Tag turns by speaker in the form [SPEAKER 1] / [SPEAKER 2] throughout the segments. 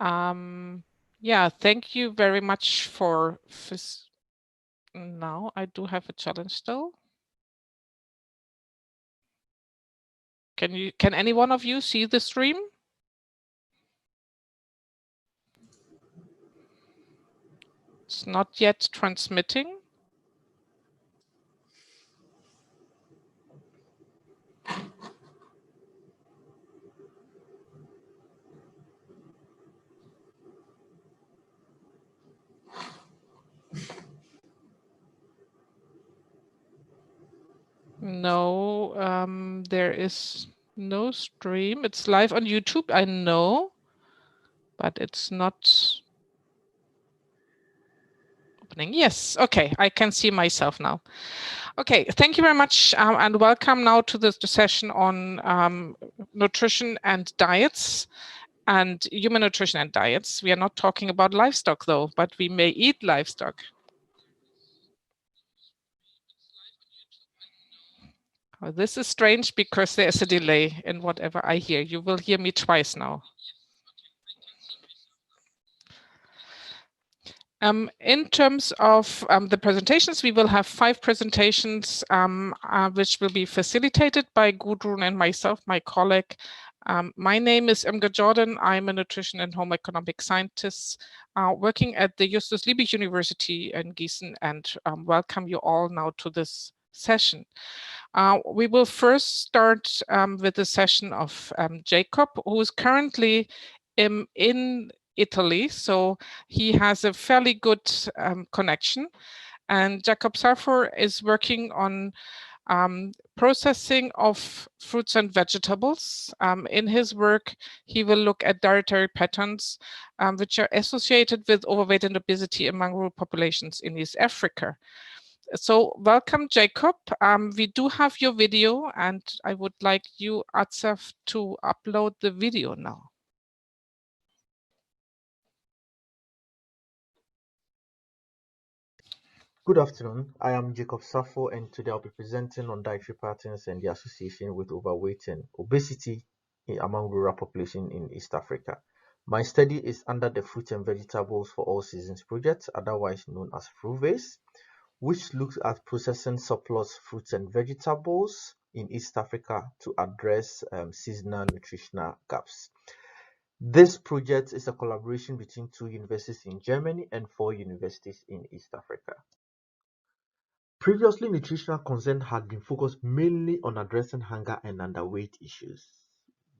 [SPEAKER 1] Yeah, thank you very much for now I do have a challenge still. Can any one of you see the stream? It's not yet transmitting. No, there is no stream. It's live on YouTube, I know, but it's not opening. Yes, okay, I can see myself now. Okay, thank you very much, and welcome now to the session on nutrition and diets and human nutrition and diets. We are not talking about livestock though, but we may eat livestock. Oh, this is strange because there's a delay in whatever I hear. You will hear me twice now. In terms of the presentations, we will have 5 presentations which will be facilitated by Gudrun and myself, my colleague. My name is Imge Jordan. I'm a nutrition and home economic scientist working at the Justus Liebig University in Gießen, and welcome you all now to this session. We will first start with the session of Jacob, who is currently in Italy, so he has a fairly good connection. And Jacob Sarfor is working on processing of fruits and vegetables. In his work, he will look at dietary patterns which are associated with overweight and obesity among rural populations in East Africa. So welcome, Jacob. We do have your video, and I would like you, Atsaf, to upload the video now.
[SPEAKER 2] Good afternoon. I am Jacob Safo, and today I'll be presenting on dietary patterns and the association with overweight and obesity among rural population in East Africa. My study is under the Fruit and Vegetables for All Seasons project, otherwise known as FRUVACE, which looks at processing surplus fruits and vegetables in East Africa to address seasonal nutritional gaps. This project is a collaboration between 2 universities in Germany and 4 universities in East Africa. Previously, nutritional concern had been focused mainly on addressing hunger and underweight issues.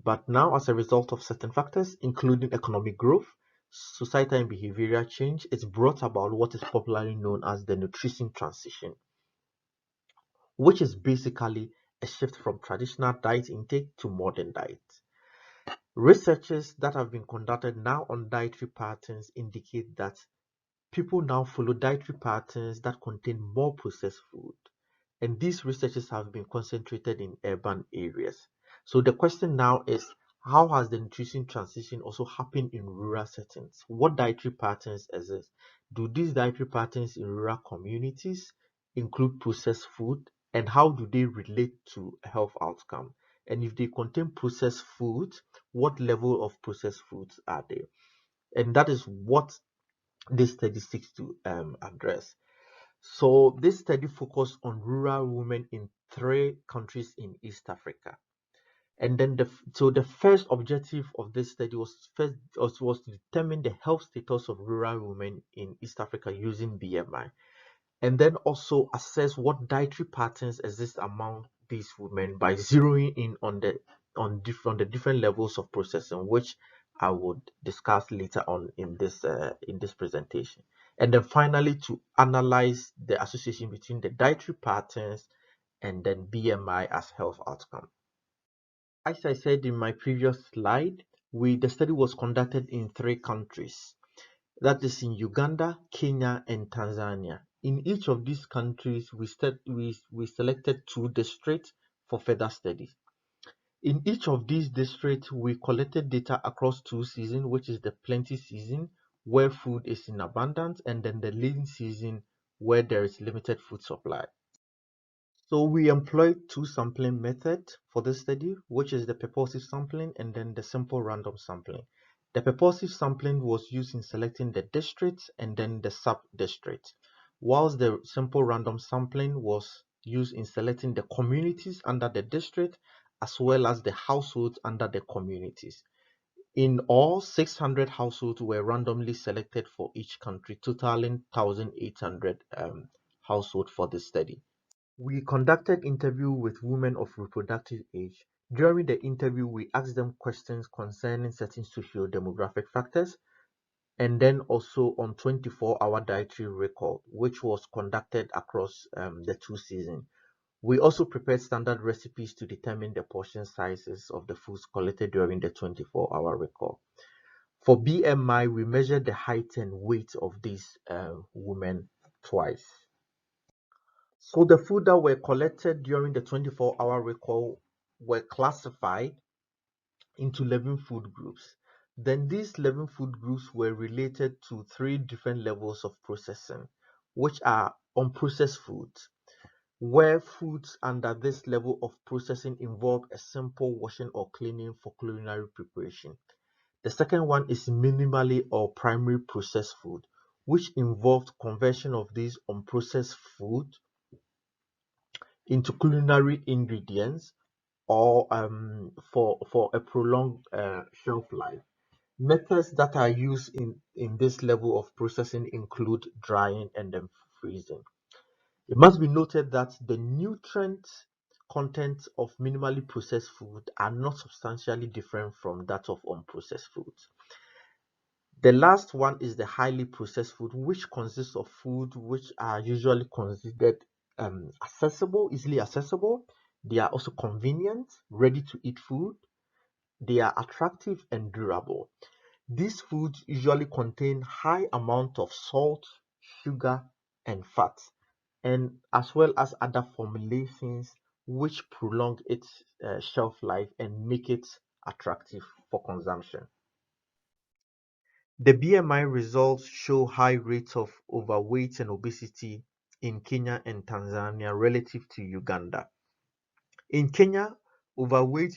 [SPEAKER 2] But now, as a result of certain factors, including economic growth, societal and behavioral change, it's brought about what is popularly known as the nutrition transition, which is basically a shift from traditional diet intake to modern diet. Researches that have been conducted now on dietary patterns indicate that people now follow dietary patterns that contain more processed food. And these researches have been concentrated in urban areas. So the question now is, how has the nutrition transition also happened in rural settings? What dietary patterns exist? Do these dietary patterns in rural communities include processed food? And how do they relate to health outcome? And if they contain processed food, what level of processed foods are there? And that is what this study seeks to address. So this study focused on rural women in 3 countries in East Africa. And then the first objective of this study was to determine the health status of rural women in East Africa using BMI, and then also assess what dietary patterns exist among these women by zeroing in on the different levels of processing, which I would discuss later on in this presentation. And then finally, to analyze the association between the dietary patterns and then BMI as health outcome. As I said in my previous slide, the study was conducted in 3 countries. That is in Uganda, Kenya, and Tanzania. In each of these countries, we selected 2 districts for further studies. In each of these districts, we collected data across 2 seasons, which is the plenty season, where food is in abundance, and then the lean season, where there is limited food supply. So we employed 2 sampling methods for this study, which is the purposive sampling and then the simple random sampling. The purposive sampling was used in selecting the districts and then the sub-districts, whilst the simple random sampling was used in selecting the communities under the district as well as the households under the communities. In all, 600 households were randomly selected for each country, totaling 1,800 households for the study. We conducted interview with women of reproductive age. During the interview, we asked them questions concerning certain socio-demographic factors and then also on 24-hour dietary record, which was conducted across the 2 seasons. We also prepared standard recipes to determine the portion sizes of the foods collected during the 24-hour record. For BMI, we measured the height and weight of these women twice. So the food that were collected during the 24-hour recall were classified into 11 food groups. Then these 11 food groups were related to three different levels of processing, which are unprocessed foods, where foods under this level of processing involve a simple washing or cleaning for culinary preparation. The second one is minimally or primary processed food, which involved conversion of these unprocessed food into culinary ingredients or for a prolonged shelf life. Methods that are used in this level of processing include drying and then freezing. It must be noted that the nutrient content of minimally processed food are not substantially different from that of unprocessed foods. The last one is the highly processed food, which consists of food which are usually considered accessible, easily accessible. They are also convenient, ready to eat food. They are attractive and durable. These foods usually contain high amount of salt, sugar, and fat, and as well as other formulations which prolong its shelf life and make it attractive for consumption. The BMI results show high rates of overweight and obesity in Kenya and Tanzania relative to Uganda. In Kenya, overweight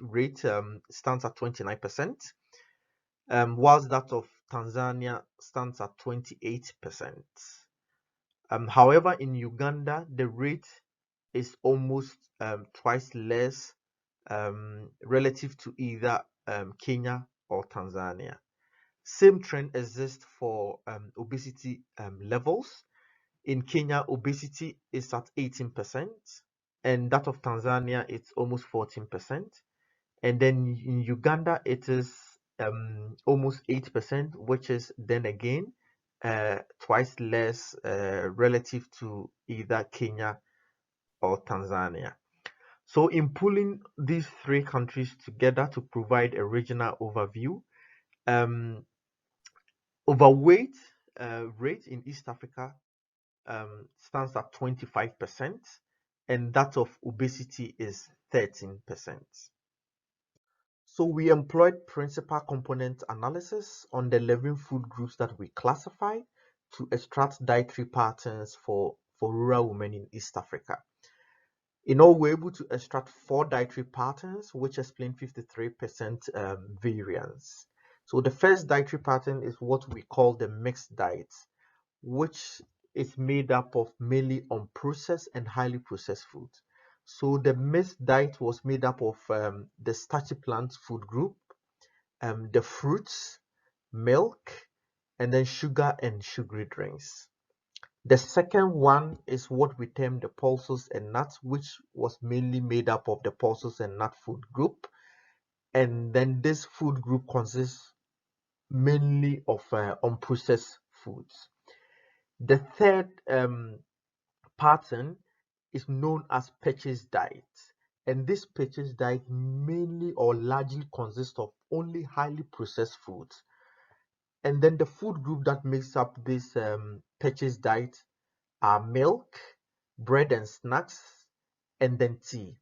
[SPEAKER 2] rate stands at 29%, whilst that of Tanzania stands at 28%. However, in Uganda, the rate is almost twice less relative to either Kenya or Tanzania. Same trend exists for obesity levels. In Kenya, obesity is at 18%, and that of Tanzania, it's almost 14%. And then in Uganda, it is almost 8%, which is then again twice less relative to either Kenya or Tanzania. So, in pulling these three countries together to provide a regional overview, um, overweight rate in East Africa stands at 25%, and that of obesity is 13%. So we employed principal component analysis on the 11 food groups that we classified to extract dietary patterns for rural women in East Africa. In all, we're able to extract four dietary patterns, which explain 53% variance. So the first dietary pattern is what we call the mixed diet, which is made up of mainly unprocessed and highly processed foods. So the mixed diet was made up of the starchy plant food group, the fruits, milk, and then sugar and sugary drinks. The second one is what we term the pulses and nuts, which was mainly made up of the pulses and nut food group. And then this food group consists mainly of unprocessed foods. The third pattern is known as purchase diet. And this purchase diet mainly or largely consists of only highly processed foods. And then the food group that makes up this purchase diet are milk, bread and snacks, and then tea.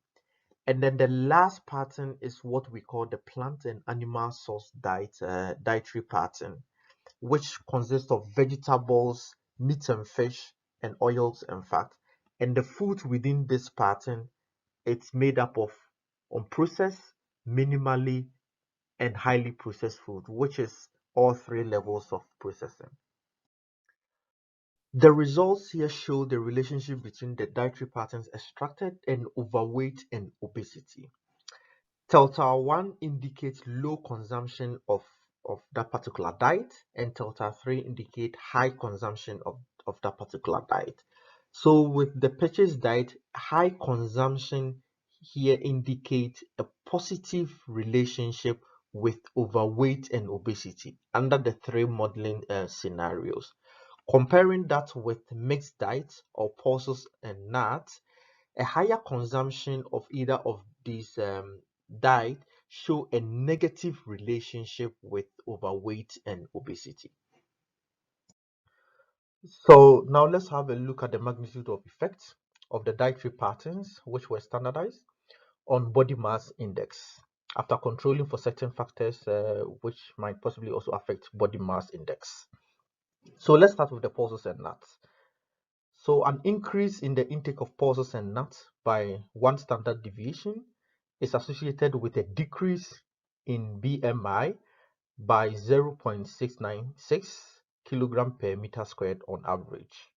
[SPEAKER 2] And then the last pattern is what we call the plant and animal source diet, dietary pattern, which consists of vegetables, meat and fish, and oils and fat. And the food within this pattern, it's made up of unprocessed, minimally, and highly processed food, which is all three levels of processing. The results here show the relationship between the dietary patterns extracted and overweight and obesity. Telltale 1 indicates low consumption of that particular diet, and Telltale 3 indicate high consumption of that particular diet. So with the purchase diet, high consumption here indicates a positive relationship with overweight and obesity under the three modeling scenarios. Comparing that with mixed diets or pulses and nuts, a higher consumption of either of these diet show a negative relationship with overweight and obesity. So now let's have a look at the magnitude of effects of the dietary patterns which were standardized on body mass index after controlling for certain factors which might possibly also affect body mass index. So let's start with the pulses and nuts. So an increase in the intake of pulses and nuts by one standard deviation is associated with a decrease in BMI by 0.696 kilogram per meter squared on average.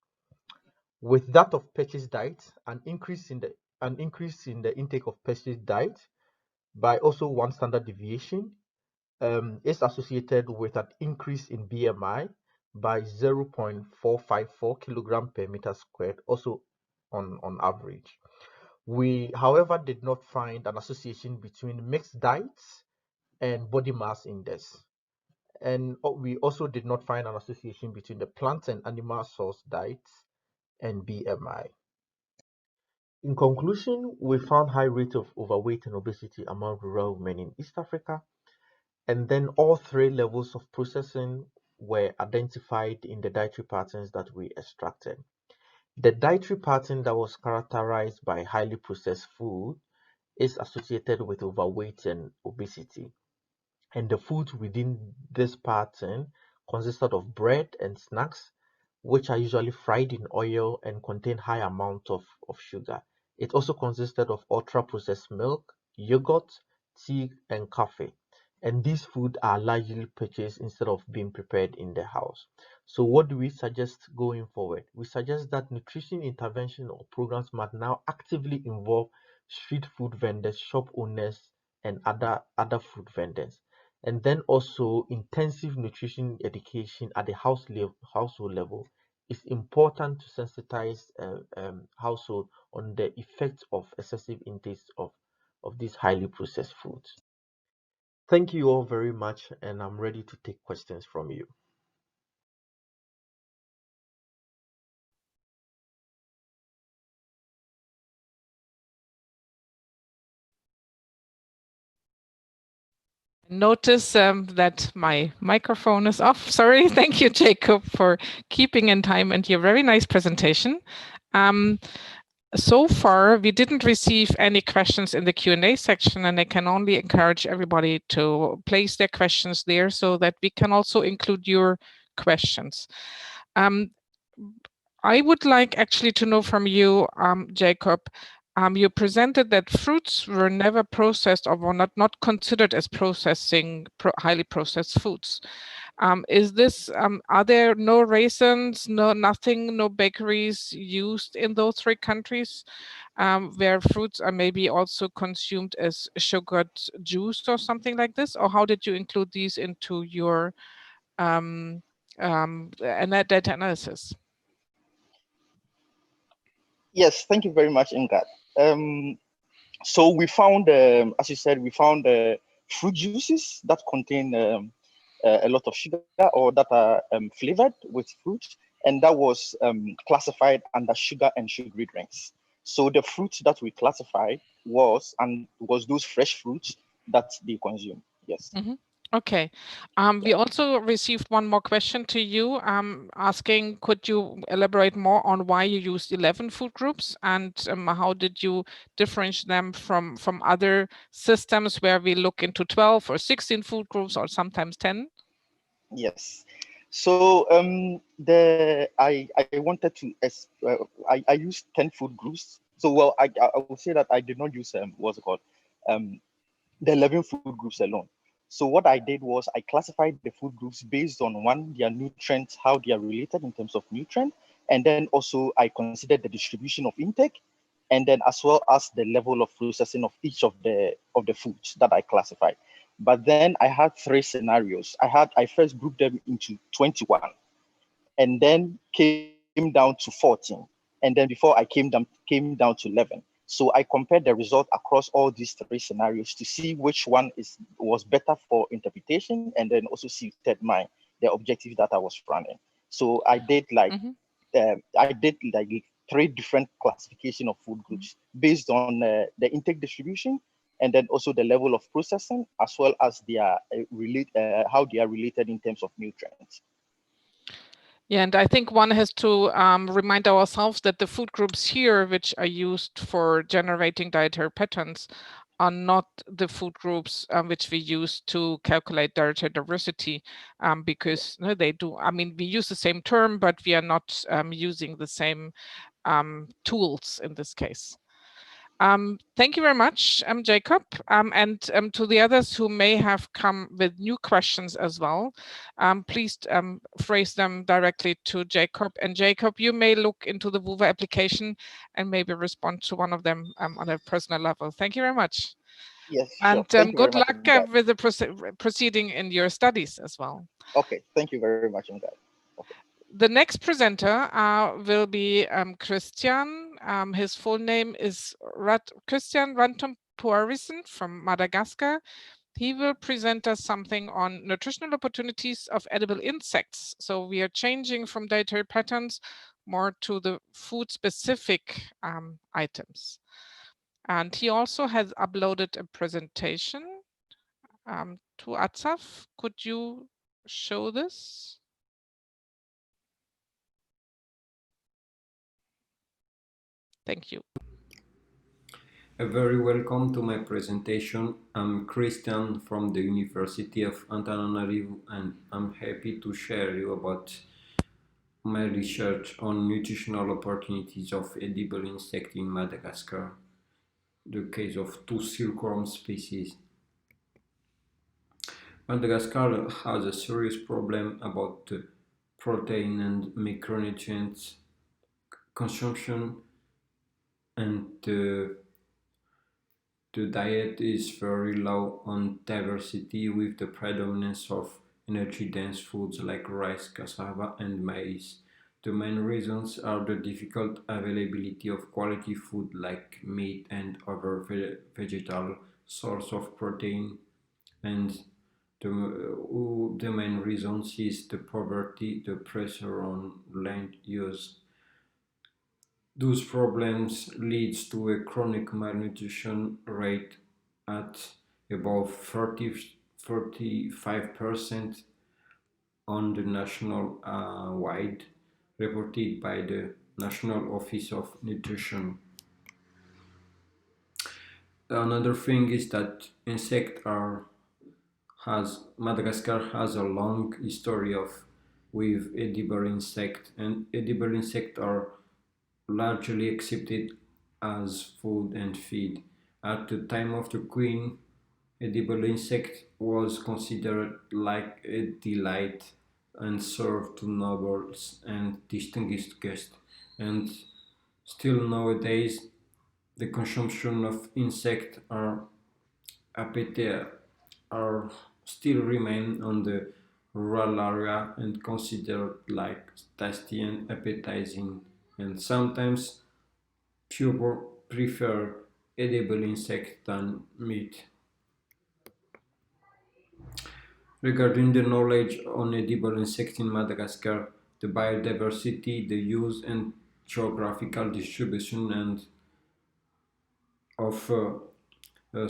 [SPEAKER 2] With that of purchased diet, an increase in the intake of purchased diet by also one standard deviation is associated with an increase in BMI by 0.454 kilogram per meter squared, also on average. We, however, did not find an association between mixed diets and body mass index. And we also did not find an association between the plant and animal source diets and BMI. In conclusion, we found high rates of overweight and obesity among rural women in East Africa. And then all three levels of processing were identified in the dietary patterns that we extracted. The dietary pattern that was characterized by highly processed food is associated with overweight and obesity. And the foods within this pattern consisted of bread and snacks, which are usually fried in oil and contain high amount of sugar. It also consisted of ultra processed milk, yogurt, tea, and coffee. And these foods are largely purchased instead of being prepared in the house. So what do we suggest going forward? We suggest that nutrition intervention or programs must now actively involve street food vendors, shop owners, and other food vendors. And then also intensive nutrition education at the household level. It's important to sensitize household on the effects of excessive intake of these highly processed foods. Thank you all very much, and I'm ready to take questions from you.
[SPEAKER 1] Notice that my microphone is off. Sorry. Thank you, Jacob, for keeping in time and your very nice presentation. So far, we didn't receive any questions in the Q&A section, and I can only encourage everybody to place their questions there so that we can also include your questions. Um, I would like actually to know from you, Jacob, you presented that fruits were never processed or were not considered as highly processed foods. Is this, are there no raisins, nothing, no bakeries used in those three countries, where fruits are maybe also consumed as sugared juice or something like this? Or how did you include these into your data analysis?
[SPEAKER 3] Yes, thank you very much, Ingat. So we found, as you said, we found fruit juices that contain a lot of sugar or that are flavored with fruit, and that was classified under sugar and sugary drinks. So the fruits that we classified was those fresh fruits that they consume. Yes.
[SPEAKER 1] Mhm. Okay. We also received one more question to you, asking, could you elaborate more on why you used 11 food groups and how did you differentiate them from other systems where we look into 12 or 16 food groups or sometimes 10?
[SPEAKER 3] Yes. So I wanted to I used 10 food groups. So well I will say that I did not use what's it called, the 11 food groups alone. So what I did was I classified the food groups based on one, their nutrients, how they are related in terms of nutrient, and then also I considered the distribution of intake, and then as well as the level of processing of each of the foods that I classified. But then I had three scenarios. I first grouped them into 21, and then came down to 14, and then before I came down to 11. So I compared the result across all these three scenarios to see which one was better for interpretation, and then also suited the objective that I was running. So
[SPEAKER 1] Mhm.
[SPEAKER 3] I did like three different classification of food groups based on the intake distribution, and then also the level of processing, as well as their how they are related in terms of nutrients.
[SPEAKER 1] Yeah, and I think one has to remind ourselves that the food groups here, which are used for generating dietary patterns, are not the food groups which we use to calculate dietary diversity, because no, they do. I mean, we use the same term, but we are not using the same tools in this case. Thank you very much, Jacob, and to the others who may have come with new questions as well. Please phrase them directly to Jacob. And Jacob, you may look into the WUVA application and maybe respond to one of them on a personal level. Thank you very much.
[SPEAKER 3] Yes, sure.
[SPEAKER 1] And
[SPEAKER 3] Thank you very
[SPEAKER 1] good
[SPEAKER 3] much,
[SPEAKER 1] luck
[SPEAKER 3] Mgad.
[SPEAKER 1] with the proceeding in your studies as well.
[SPEAKER 3] Okay, thank you very much, Mgad. Okay.
[SPEAKER 1] The next presenter will be Christian. His full name is Christian Rantompuarisen from Madagascar. He will present us something on nutritional opportunities of edible insects. So we are changing from dietary patterns more to the food-specific items. And he also has uploaded a presentation to Atsaf. Could you show this? Thank you.
[SPEAKER 4] A very welcome to my presentation. I'm Christian from the University of Antananarivo, and I'm happy to share you about my research on nutritional opportunities of edible insect in Madagascar, the case of two silkworm species. Madagascar has a serious problem about protein and micronutrients consumption, and the diet is very low on diversity, with the predominance of energy-dense foods like rice, cassava, and maize. The main reasons are the difficult availability of quality food like meat and other vegetal source of protein, and the main reasons is the poverty, the pressure on land use. Those problems leads to a chronic malnutrition rate at above 45% on the national wide, reported by the National Office of Nutrition. Another thing is that insects are has Madagascar has a long history of with edible insect, and edible insects are largely accepted as food and feed. At the time of the Queen, edible insect was considered like a delight and served to nobles and distinguished guests. And still nowadays, the consumption of insect are appetite are still remain on the rural area and considered like tasty and appetizing, and sometimes people prefer edible insect than meat. Regarding the knowledge on edible insects in Madagascar, the biodiversity, the use and geographical distribution and of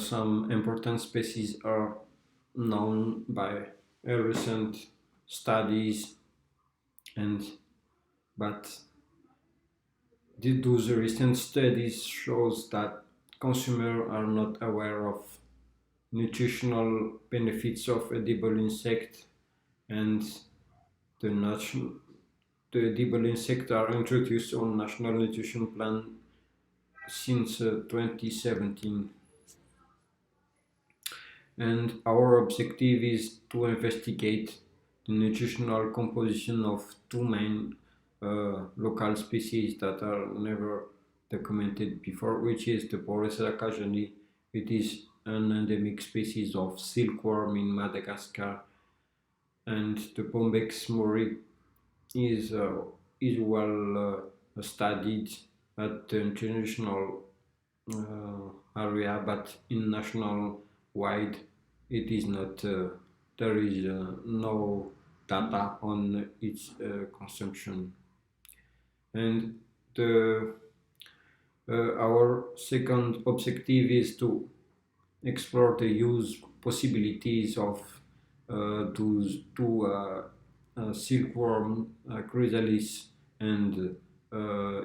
[SPEAKER 4] some important species are known by recent studies, and but those recent studies shows that consumers are not aware of nutritional benefits of edible insect, and the nation the edible insects are introduced on national nutrition plan since 2017. And our objective is to investigate the nutritional composition of two main local species that are never documented before, which is the Porosera cajani. It is an endemic species of silkworm in Madagascar, and the Bombyx mori is well studied at the international area, but in national wide, it is not. There is no data on its consumption, and the our second objective is to explore the use possibilities of those two silkworm chrysalis, and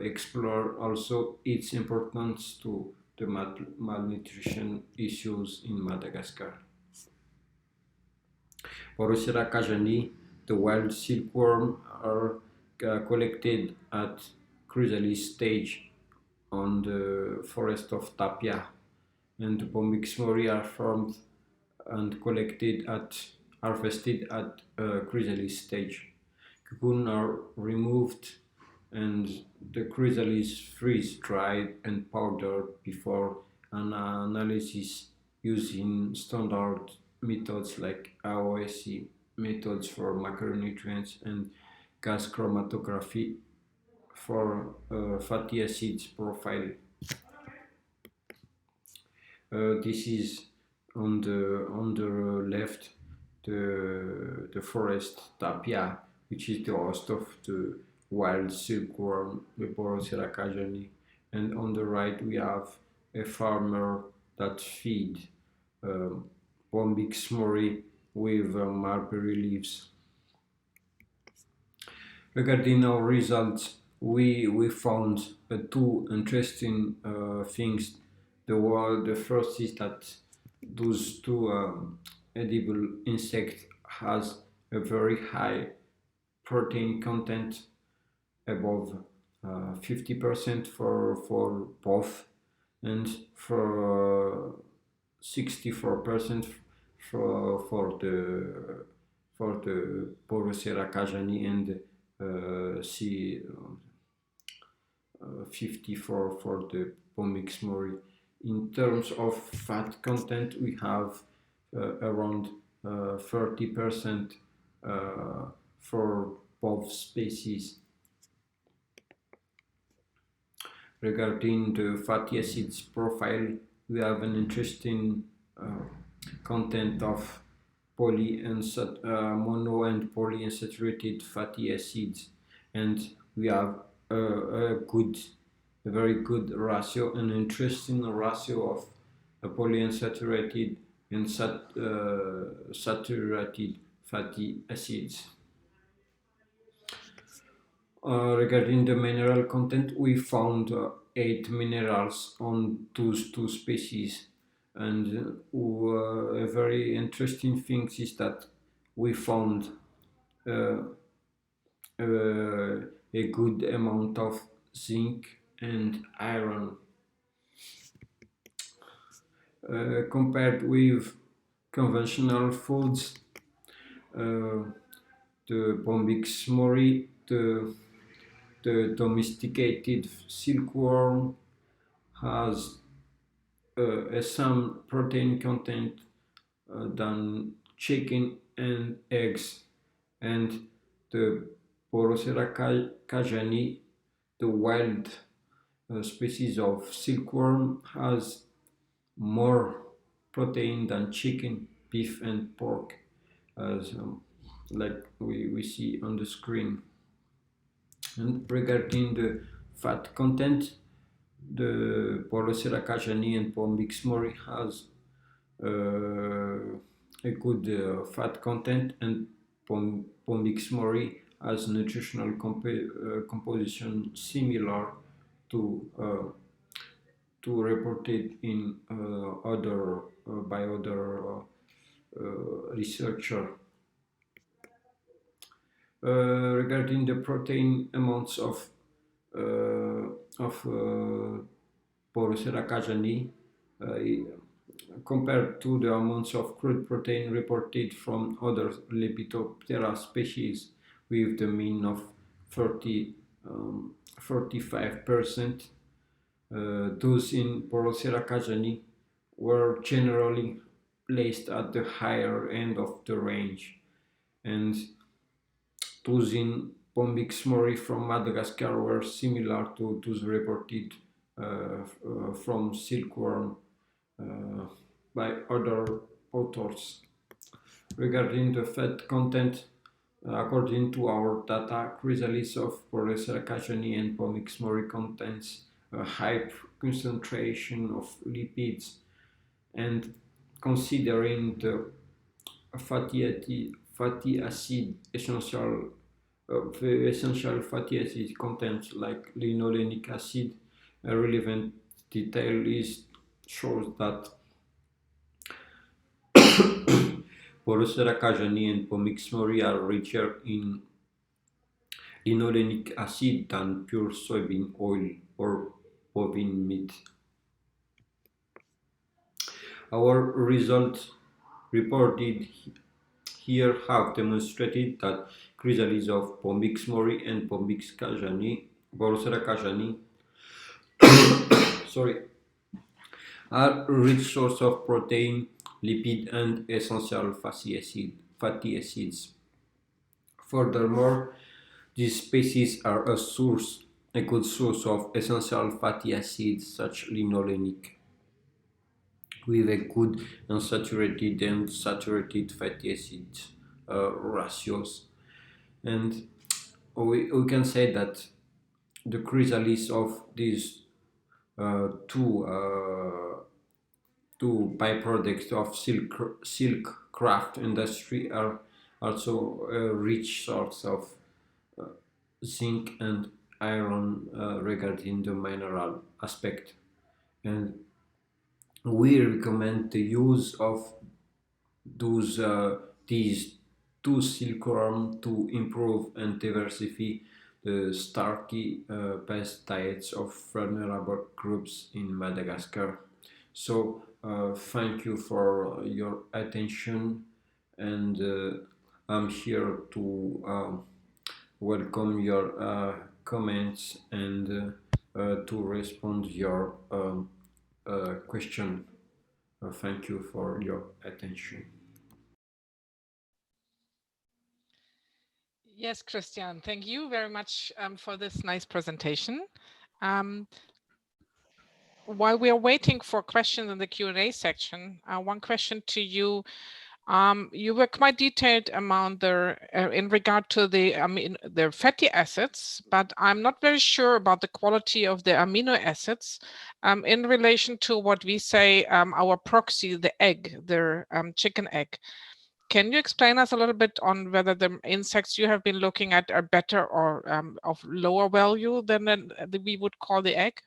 [SPEAKER 4] explore also its importance to the malnutrition issues in Madagascar. Porosera cajani, the wild silkworm, are collected at chrysalis stage on the forest of Tapia, and the Bombyx mori are formed and collected at harvested at chrysalis stage. Cocoon are removed and the chrysalis freeze dried and powdered before an analysis using standard methods like AOSC methods for macronutrients and gas chromatography for fatty acids profile. This is on the left the forest tapia, which is the host of the wild silkworm, the Porosera cajani, and on the right we have a farmer that feed um, Bombyx mori with mulberry leaves. Regarding our results, we found two interesting things. The first is that those two edible insects has a very high protein content, above 50% for both, and for 64% for the Porosera cajani, and C 54 for the Bombyx mori. In terms of fat content, we have around 30% for both species. Regarding the fatty acids profile, we have an interesting content of mono and polyunsaturated fatty acids, and we have a very good ratio, an interesting ratio of polyunsaturated and saturated fatty acids. Regarding the mineral content, we found 8 minerals on those two species, and a very interesting thing is that we found uh, a good amount of zinc and iron. Compared with conventional foods, uh, the Bombyx mori, the domesticated silkworm, has some protein content than chicken and eggs, and the Porosera cajani, the wild species of silkworm, has more protein than chicken, beef, and pork, as like we see on the screen. And regarding the fat content, the Porosera cajani and Bombyx mori has a good fat content, and Bombyx mori has nutritional composition similar to reported in other by other researcher. Regarding the protein amounts of Porosera cajani, compared to the amounts of crude protein reported from other Lepidoptera species, with the mean of 45%. Those in Porosera cajani were generally placed at the higher end of the range, and those in Bombyx mori from Madagascar were similar to those reported from silkworm by other authors. Regarding the fat content, according to our data, chrysalis of Porosera cajani and Bombyx mori contains a high concentration of lipids, and considering the fatty acid essential essential fatty acid content like linolenic acid, a relevant detail is shows that Porosera cajani and Bombyx mori are richer in linolenic acid than pure soybean oil or bovine meat. Our results reported here have demonstrated that chrysalis of Bombyx mori and Bombyx cajani, Porosera cajani, sorry, are rich source of protein, lipid, and essential fatty acids. Furthermore, these species are a good source of essential fatty acids such linolenic, with a good unsaturated and saturated fatty acids ratios. And we can say that the chrysalis of these two byproducts of silk craft industry are also a rich source of zinc and iron regarding the mineral aspect. And we recommend the use of these two silkworm to improve and diversify the starchy pest diets of vulnerable groups in Madagascar. So thank you for your attention, and I'm here to welcome your comments and to respond your question. Thank you for your attention.
[SPEAKER 1] Yes, Christian, thank you very much for this nice presentation. While we are waiting for questions in the Q&A section, one question to you. You were quite detailed among in regard to the fatty acids, but I'm not very sure about the quality of the amino acids in relation to what we say our proxy, the egg, the chicken egg. Can you explain us a little bit on whether the insects you have been looking at are better or of lower value than we would call the egg?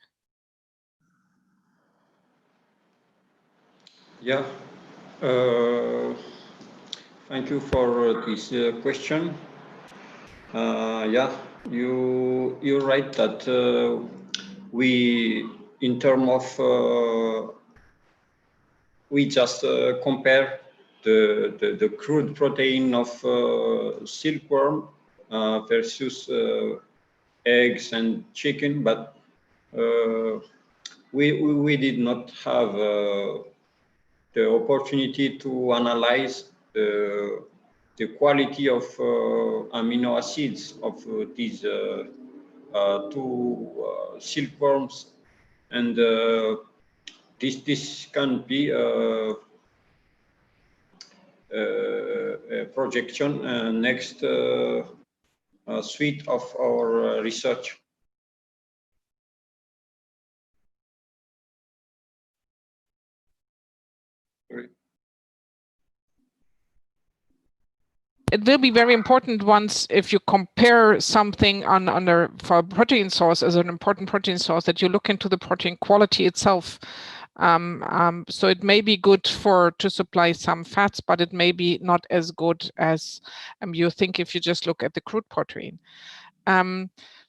[SPEAKER 4] Yeah, uh, thank you for this question. Yeah, you're right that we, in terms of, we just compare the crude protein of silkworm versus eggs and chicken, but we did not have the opportunity to analyze the quality of amino acids of these two silkworms, and this can be a projection next suite of our research.
[SPEAKER 1] It will be very important once if you compare something for a protein source as an important protein source, that you look into the protein quality itself. So it may be good to supply some fats, but it may be not as good as you think if you just look at the crude protein.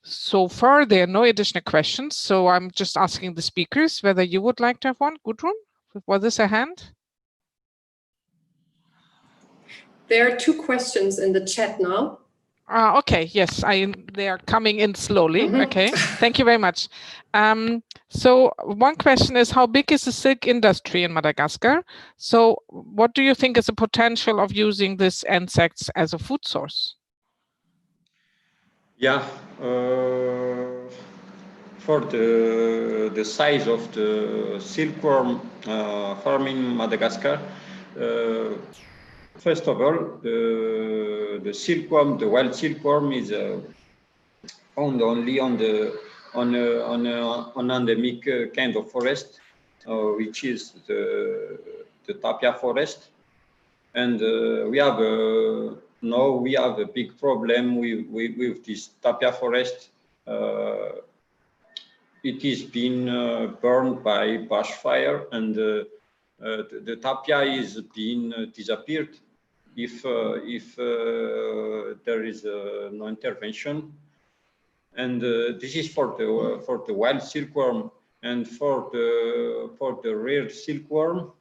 [SPEAKER 1] So far, there are no additional questions. So I'm just asking the speakers whether you would like to have one. Gudrun? Was this a hand?
[SPEAKER 5] There are two questions in the chat now.
[SPEAKER 1] Okay, yes, they are coming in slowly.
[SPEAKER 5] Mhm.
[SPEAKER 1] Okay, thank you very much. So one question is, how big is the silk industry in Madagascar? So what do you think is the potential of using these insects as a food source?
[SPEAKER 6] Yeah, for the size of the silkworm farm in Madagascar, first of all, the silkworm, the wild silkworm, is found only on an endemic kind of forest, which is the tapia forest, and we have now we have a big problem with this tapia forest. It is being burned by bushfire, and the tapia is being disappeared if there is no intervention. And this is for the wild silkworm, and for the rare silkworm,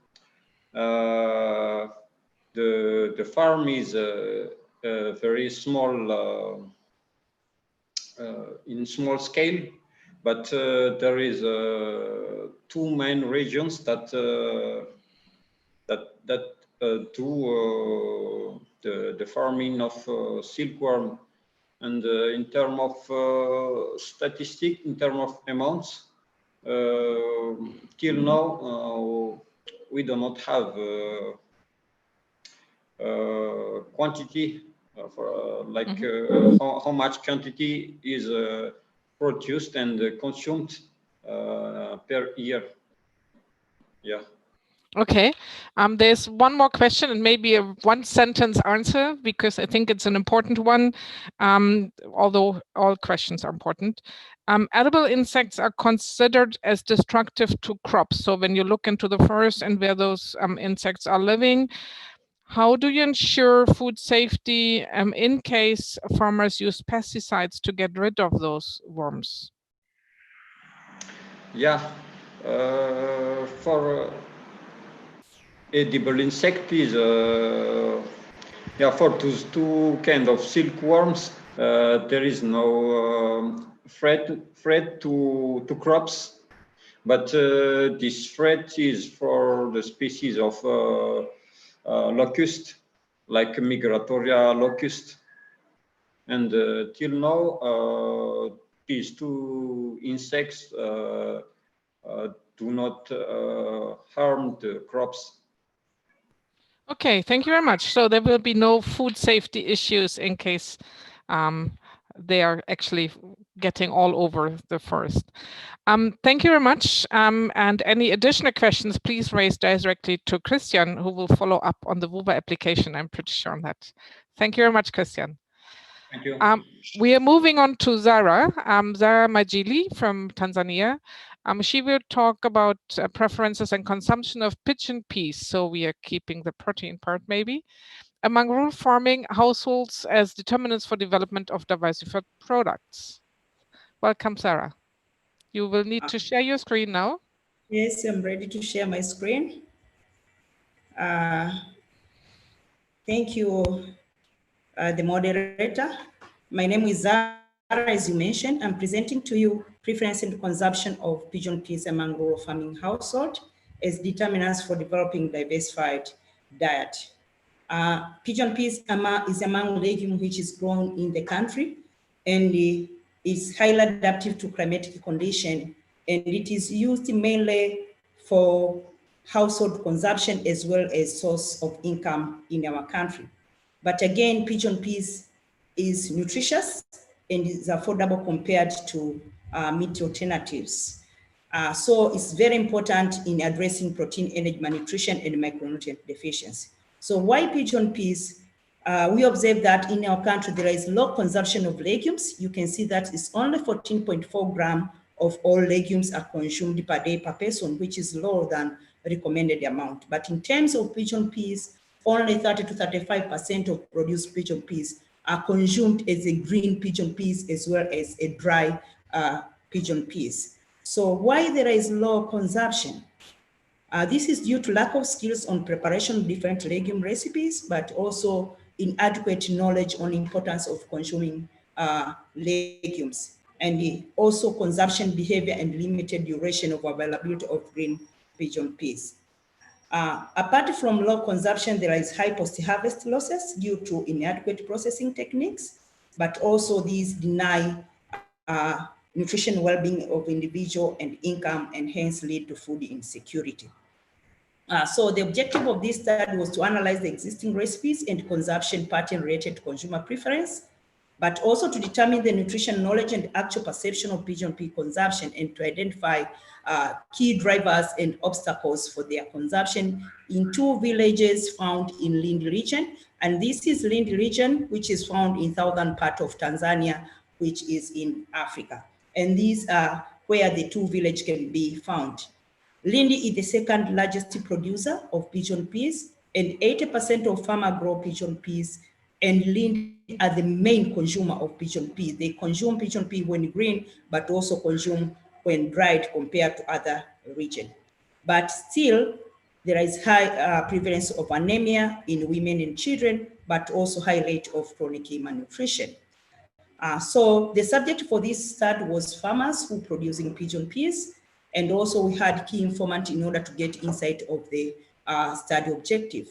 [SPEAKER 6] the farm is very small, in small scale, but there is two main regions that do the farming of silkworm. And in terms of statistic, in terms of amounts, till now we do not have quantity for how much quantity is produced and consumed per year. Yeah.
[SPEAKER 1] Okay, there's one more question and maybe a one sentence answer, because I think it's an important one, although all questions are important. Edible insects are considered as destructive to crops. So when you look into the forest and where those insects are living, how do you ensure food safety in case farmers use pesticides to get rid of those worms?
[SPEAKER 6] Yeah, for edible insect is yeah, for those two kind of silkworms, there is no threat to crops, but this threat is for the species of locust, like migratoria locust. And till now, these two insects do not harm the crops.
[SPEAKER 1] Okay, thank you very much. So there will be no food safety issues in case they are actually getting all over the forest. Thank you very much. And any additional questions, please raise directly to Christian, who will follow up on the WUBA application. I'm pretty sure on that. Thank you very much, Christian.
[SPEAKER 6] Thank you.
[SPEAKER 1] We are moving on to Zara, Zara Majili from Tanzania. She will talk about preferences and consumption of pigeon peas. So we are keeping the protein part maybe. Among rural farming households as determinants for development of diversified products. Welcome, Sarah. You will need to share your screen now.
[SPEAKER 7] Yes, I'm ready to share my screen. Thank you, the moderator. My name is Zara, as you mentioned. I'm presenting to you preference in the consumption of pigeon peas among rural farming households as determinants for developing diversified diet. Pigeon peas is among legume which is grown in the country, and is highly adaptive to climatic condition, and it is used mainly for household consumption as well as source of income in our country. But again, pigeon peas is nutritious and is affordable compared to meat alternatives. So it's very important in addressing protein, energy, malnutrition, and micronutrient deficiency. So why pigeon peas? We observe that in our country, there is low consumption of legumes. You can see that it's only 14.4 grams of all legumes are consumed per day per person, which is lower than recommended amount. But in terms of pigeon peas, only 30 to 35% of produced pigeon peas are consumed as a green pigeon peas as well as a dry pigeon peas. So why there is low consumption? This is due to lack of skills on preparation of different legume recipes, but also inadequate knowledge on importance of consuming legumes, and also consumption behavior and limited duration of availability of green pigeon peas. Apart from low consumption, there is high post-harvest losses due to inadequate processing techniques, but also these deny nutrition well-being of individual and income, and hence lead to food insecurity. So the objective of this study was to analyze the existing recipes and consumption pattern related to consumer preference, but also to determine the nutrition knowledge and actual perception of pigeon pea consumption, and to identify key drivers and obstacles for their consumption in 2 villages found in Lindi region. And this is Lindi region, which is found in southern part of Tanzania, which is in Africa. And these are where the 2 villages can be found. Lindi is the second largest producer of pigeon peas, and 80% of farmers grow pigeon peas, and Lindi are the main consumer of pigeon peas. They consume pigeon pea when green, but also consume when dried compared to other regions. But still, there is high prevalence of anemia in women and children, but also high rate of chronic malnutrition. So the subject for this study was farmers who producing pigeon peas, and also we had key informant in order to get insight of the study objective.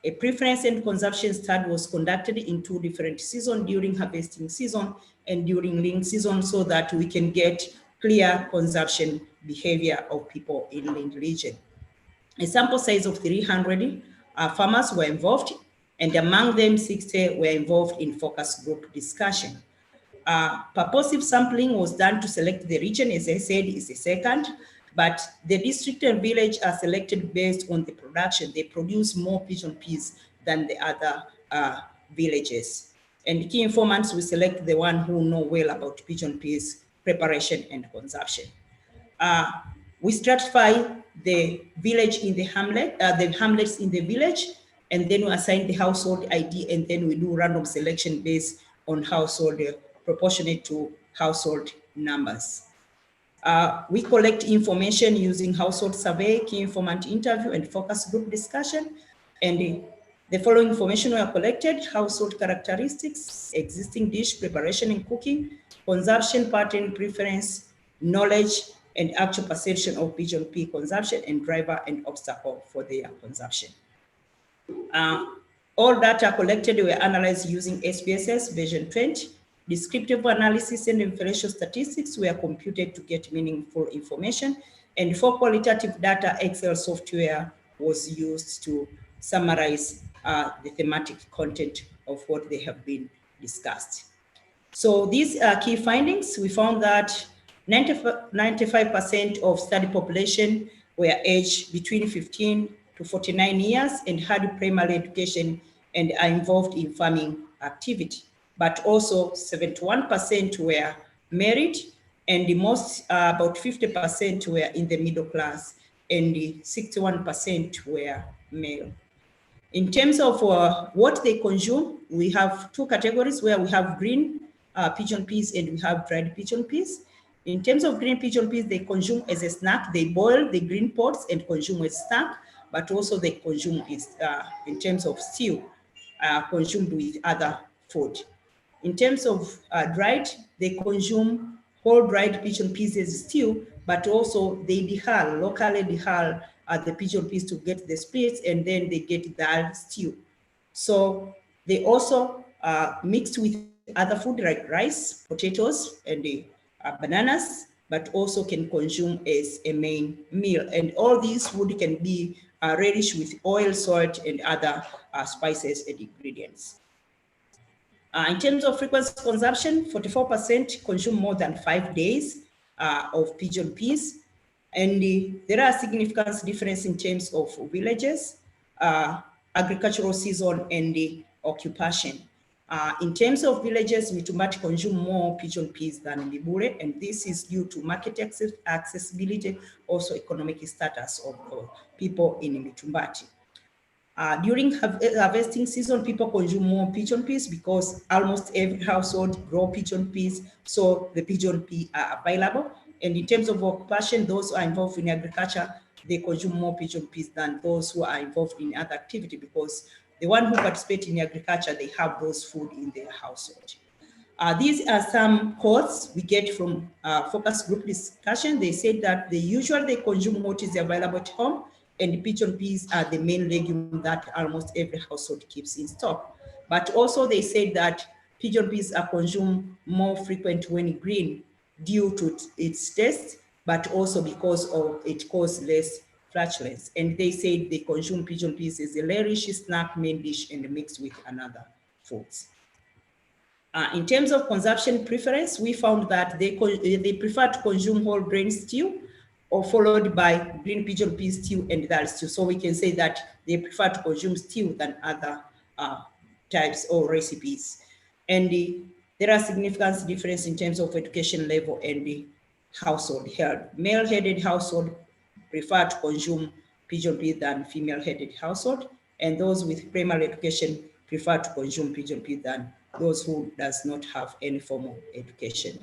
[SPEAKER 7] A preference and consumption study was conducted in 2 different seasons, during harvesting season and during laying season, so that we can get clear consumption behavior of people in Lindi region. A sample size of 300 farmers were involved, and among them 60 were involved in focus group discussion. Purposive sampling was done to select the region, as I said, is the second, but the district and village are selected based on the production. They produce more pigeon peas than the other villages. And key informants, we select the one who know well about pigeon peas preparation and consumption. We stratify the village in the hamlets in the village, and then we assign the household ID, and then we do random selection based on household proportionate to household numbers. We collect information using household survey, key informant interview, and focus group discussion. And the following information were collected: household characteristics, existing dish preparation and cooking, consumption pattern preference, knowledge, and actual perception of pigeon pea consumption, and driver and obstacle for their consumption. All data collected were analyzed using SPSS version 20. Descriptive analysis and inferential statistics were computed to get meaningful information. And for qualitative data, Excel software was used to summarize the thematic content of what they have been discussed. So these are key findings. We found that 95% of study population were aged between 15 to 49 years and had primary education and are involved in farming activity. But also 71% were married, and the most, about 50% were in the middle class, and 61% were male. In terms of what they consume, we have 2 categories where we have green pigeon peas and we have dried pigeon peas. In terms of green pigeon peas, they consume as a snack. They boil the green pods and consume as snack, but also they consume it in terms of stew, consumed with other food. In terms of dried, they consume whole dried pigeon peas as stew, but also they dehull, locally dehull the pigeon peas to get the splits, and then they get dal stew. So they also mixed with other food like rice, potatoes, and bananas, but also can consume as a main meal. And all these food can be relished with oil, salt, and other spices and ingredients. In terms of frequency consumption, 44% consume more than 5 days of pigeon peas. And there are significant difference in terms of villages, agricultural season, and the occupation. In terms of villages, Mitumbati consume more pigeon peas than Mibure, and this is due to market accessibility, also economic status of people in Mitumbati. During harvesting season, people consume more pigeon peas because almost every household grow pigeon peas, so the pigeon pea are available. And in terms of occupation, those who are involved in agriculture, they consume more pigeon peas than those who are involved in other activity, because the one who participate in agriculture, they have those food in their household. These are some quotes we get from focus group discussion. They said that they usually consume what is available at home, and pigeon peas are the main legume that almost every household keeps in stock. But also they said that pigeon peas are consumed more frequent when green due to its taste, but also because of it causes less flatulence. And they said they consume pigeon peas as a relish snack, main dish, and mixed with another foods. In terms of consumption preference, we found that they prefer to consume whole grain stew, or followed by green pigeon pea stew and dal stew. So we can say that they prefer to consume stew than other types or recipes. And there are significant difference in terms of education level and the household health. Male-headed household prefer to consume pigeon pea than female-headed household, and those with primary education prefer to consume pigeon pea than those who does not have any formal education.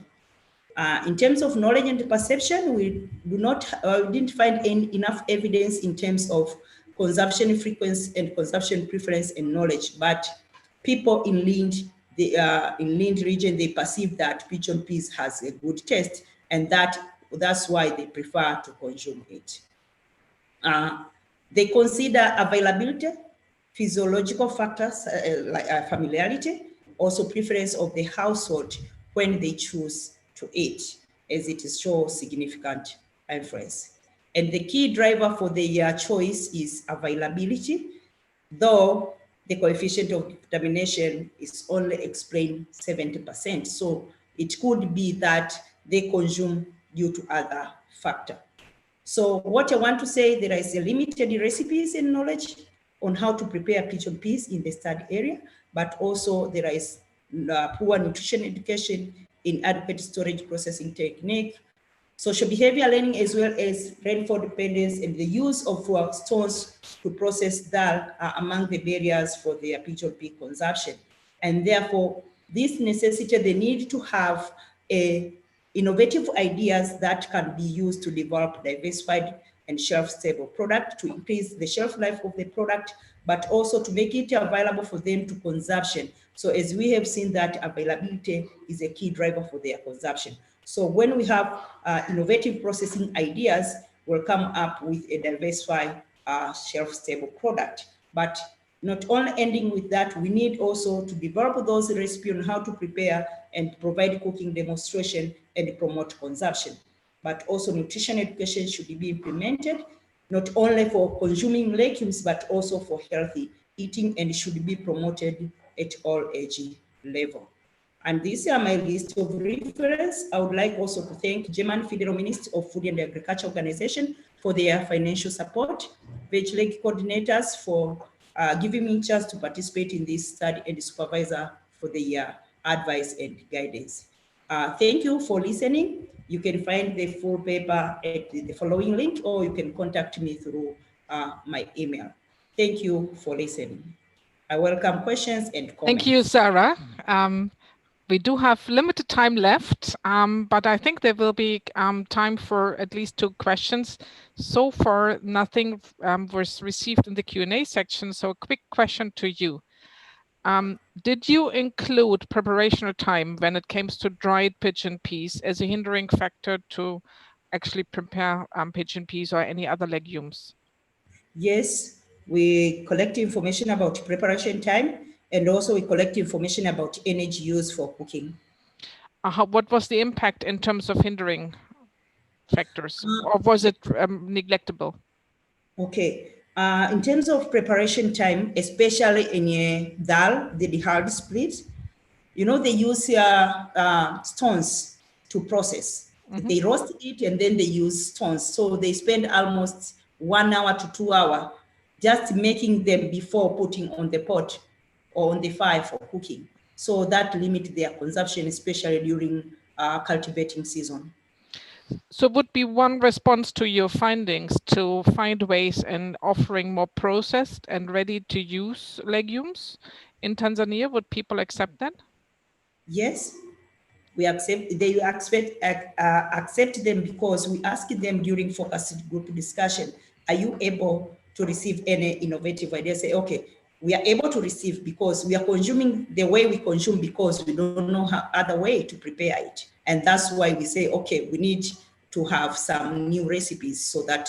[SPEAKER 7] In terms of knowledge and perception, we didn't find enough evidence in terms of consumption frequency and consumption preference and knowledge, but people in Lind region, they perceive that pigeon peas has a good taste, and that's why they prefer to consume it. They consider availability, physiological factors like familiarity, also preference of the household when they choose to eat, as it is show significant influence. And the key driver for their choice is availability, though the coefficient of determination is only explained 70%. So it could be that they consume due to other factor. So what I want to say, there is a limited recipes and knowledge on how to prepare pigeon peas in the study area, but also there is poor nutrition education, inadequate storage processing technique, social behavior learning, as well as rainfall dependence, and the use of stones to process dal are among the barriers for their pigeon pea consumption. And therefore, this necessitated the need to have innovative ideas that can be used to develop diversified and shelf-stable product to increase the shelf life of the product, but also to make it available for them to consumption. So as we have seen that availability is a key driver for their consumption. So when we have innovative processing ideas, we'll come up with a diversified shelf-stable product. But not only ending with that, we need also to develop those recipes on how to prepare and provide cooking demonstration and promote consumption. But also nutrition education should be implemented, not only for consuming legumes, but also for healthy eating, and should be promoted at all age level. And these are my list of reference. I would like also to thank German Federal Ministry of Food and Agriculture Organization for their financial support, Veg Leg coordinators for giving me a chance to participate in this study, and the supervisor for the advice and guidance. Thank you for listening. You can find the full paper at the following link, or you can contact me through my email. Thank you for listening. I welcome questions and comments.
[SPEAKER 1] Thank you, Sarah. We do have limited time left, but I think there will be time for at least 2 questions. So far, nothing was received in the Q&A section, so a quick question to you. Did you include preparational time when it comes to dried pigeon peas as a hindering factor to actually prepare pigeon peas or any other legumes?
[SPEAKER 7] Yes, we collect information about preparation time, and also we collect information about energy used for cooking.
[SPEAKER 1] What was the impact in terms of hindering factors, or was it neglectable?
[SPEAKER 7] Okay. In terms of preparation time, especially in a dal, the hard split, you know, they use stones to process. They roast it and then they use stones. So they spend almost 1 hour to 2 hours just making them before putting on the pot or on the fire for cooking. So that limits their consumption, especially during cultivating season.
[SPEAKER 1] So would be one response to your findings to find ways in offering more processed and ready to use legumes in Tanzania? Would people accept that?
[SPEAKER 7] Yes, we accept. They accept them because we asked them during focus group discussion are you able to receive any innovative ideas? Say, okay, we are able to receive because we are consuming the way we consume because we don't know how other way to prepare it. And that's why we say, okay, we need to have some new recipes so that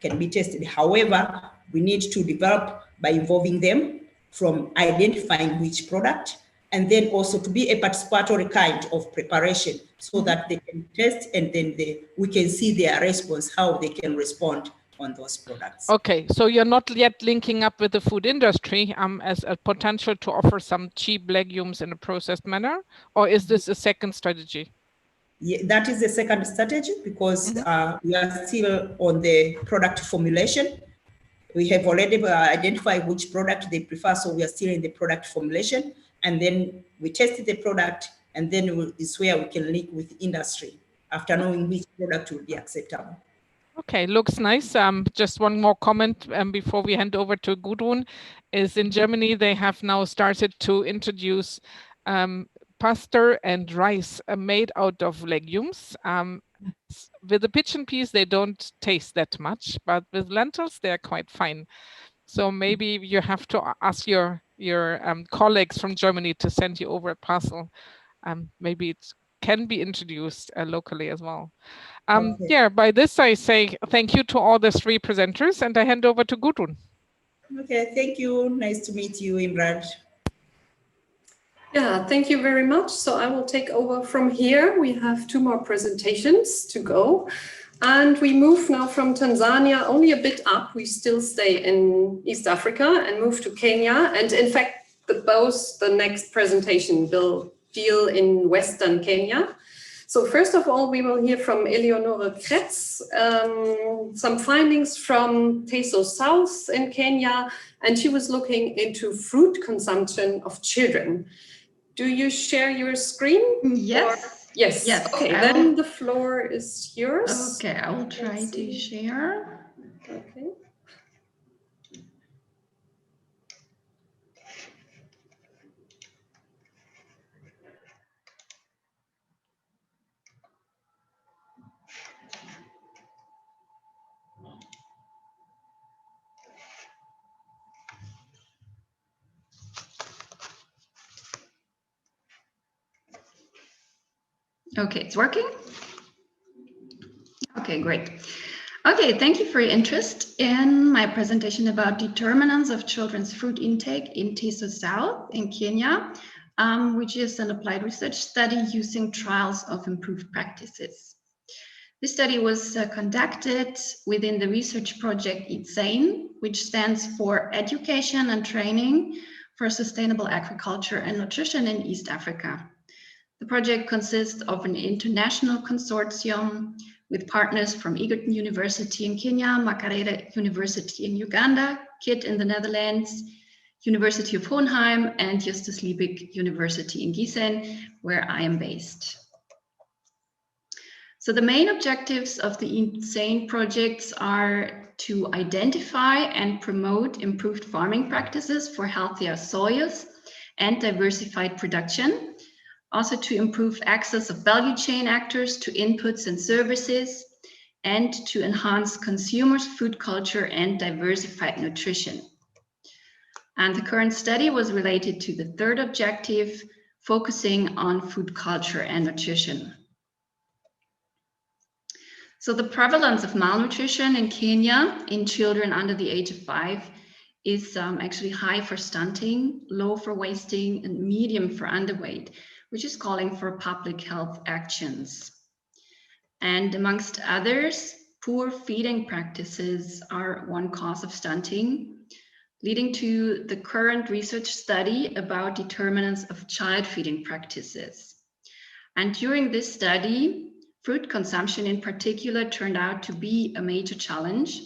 [SPEAKER 7] can be tested. However, we need to develop by involving them from identifying which product, and then also to be a participatory kind of preparation so that they can test and then we can see their response, how they can respond on those products.
[SPEAKER 1] Okay, so you're not yet linking up with the food industry as a potential to offer some cheap legumes in a processed manner, or is this a second strategy?
[SPEAKER 7] Yeah, that is the second strategy because we are still on the product formulation. We have already identified which product they prefer, so we are still in the product formulation, and then we test the product, and then it's where we can link with industry after knowing which product will be acceptable.
[SPEAKER 1] Okay, looks nice. Just one more comment before we hand over to Gudrun, is in Germany, they have now started to introduce pasta and rice made out of legumes. With the pigeon peas, they don't taste that much, but with lentils, they're quite fine. So maybe you have to ask your colleagues from Germany to send you over a parcel. Maybe it can be introduced locally as well.
[SPEAKER 7] Okay.
[SPEAKER 1] Yeah, by this I say thank you to all the three presenters, and I hand over to Gudrun.
[SPEAKER 7] Okay, thank you. Nice to meet you, Imran.
[SPEAKER 5] Yeah, thank you very much. So I will take over from here. We have 2 more presentations to go. And we move now from Tanzania only a bit up. We still stay in East Africa and move to Kenya. And in fact, the next presentation will deal in Western Kenya. So first of all, we will hear from Eleonore Kretz, some findings from Teso South in Kenya, and she was looking into fruit consumption of children. Do you share your screen?
[SPEAKER 8] Yes.
[SPEAKER 5] Or? Yes.
[SPEAKER 8] Yes.
[SPEAKER 5] Okay, then the floor is yours.
[SPEAKER 8] Okay, I will try to share.
[SPEAKER 5] Okay.
[SPEAKER 8] Okay, it's working? Okay, great. Okay, thank you for your interest in my presentation about determinants of children's fruit intake in Teso South in Kenya, which is an applied research study using trials of improved practices. This study was conducted within the research project EATSANE, which stands for Education and Training for Sustainable Agriculture and Nutrition in East Africa. The project consists of an international consortium with partners from Egerton University in Kenya, Makerere University in Uganda, KIT in the Netherlands, University of Hohenheim, and Justus Liebig University in Gießen, where I am based. So the main objectives of the EATSANE projects are to identify and promote improved farming practices for healthier soils and diversified production, also to improve access of value chain actors to inputs and services, and to enhance consumers' food culture and diversified nutrition. And the current study was related to the third objective, focusing on food culture and nutrition. So the prevalence of malnutrition in Kenya in children under the age of 5 is actually high for stunting, low for wasting, and medium for underweight, which is calling for public health actions. And amongst others, poor feeding practices are one cause of stunting, leading to the current research study about determinants of child feeding practices. And during this study, fruit consumption in particular turned out to be a major challenge,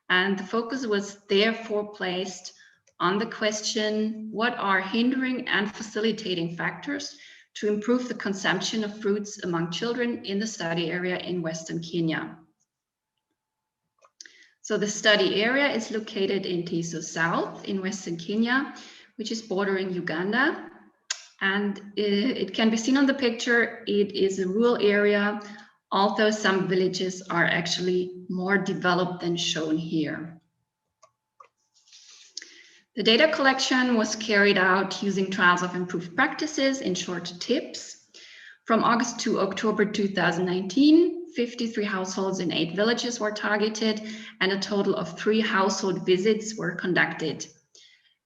[SPEAKER 8] and the focus was therefore placed on the question, what are hindering and facilitating factors to improve the consumption of fruits among children in the study area in Western Kenya? So the study area is located in Teso South in Western Kenya, which is bordering Uganda. And it can be seen on the picture. It is a rural area although some villages are actually more developed than shown here. The data collection was carried out using trials of improved practices in short tips. From August to October 2019, 53 households in 8 villages were targeted, and a total of 3 household visits were conducted.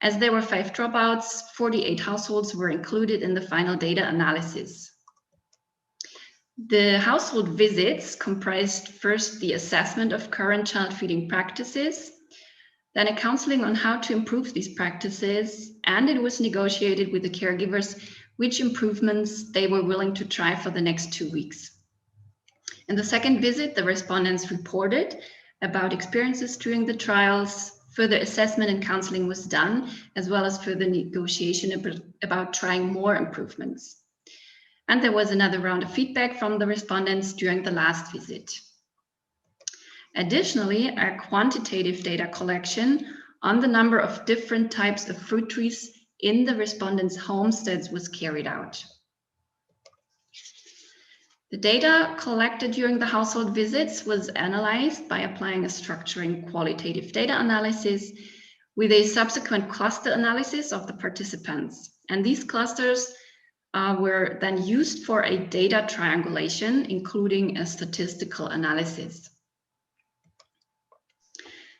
[SPEAKER 8] As there were 5 dropouts, 48 households were included in the final data analysis. The household visits comprised first the assessment of current child feeding practices, then a counseling on how to improve these practices, and it was negotiated with the caregivers which improvements they were willing to try for the next 2 weeks. In the second visit, the respondents reported about experiences during the trials. Further assessment and counseling was done, as well as further negotiation about trying more improvements. And there was another round of feedback from the respondents during the last visit. Additionally, a quantitative data collection on the number of different types of fruit trees in the respondents' homesteads was carried out. The data collected during the household visits was analyzed by applying a structuring qualitative data analysis with a subsequent cluster analysis of the participants. And these clusters were then used for a data triangulation, including a statistical analysis.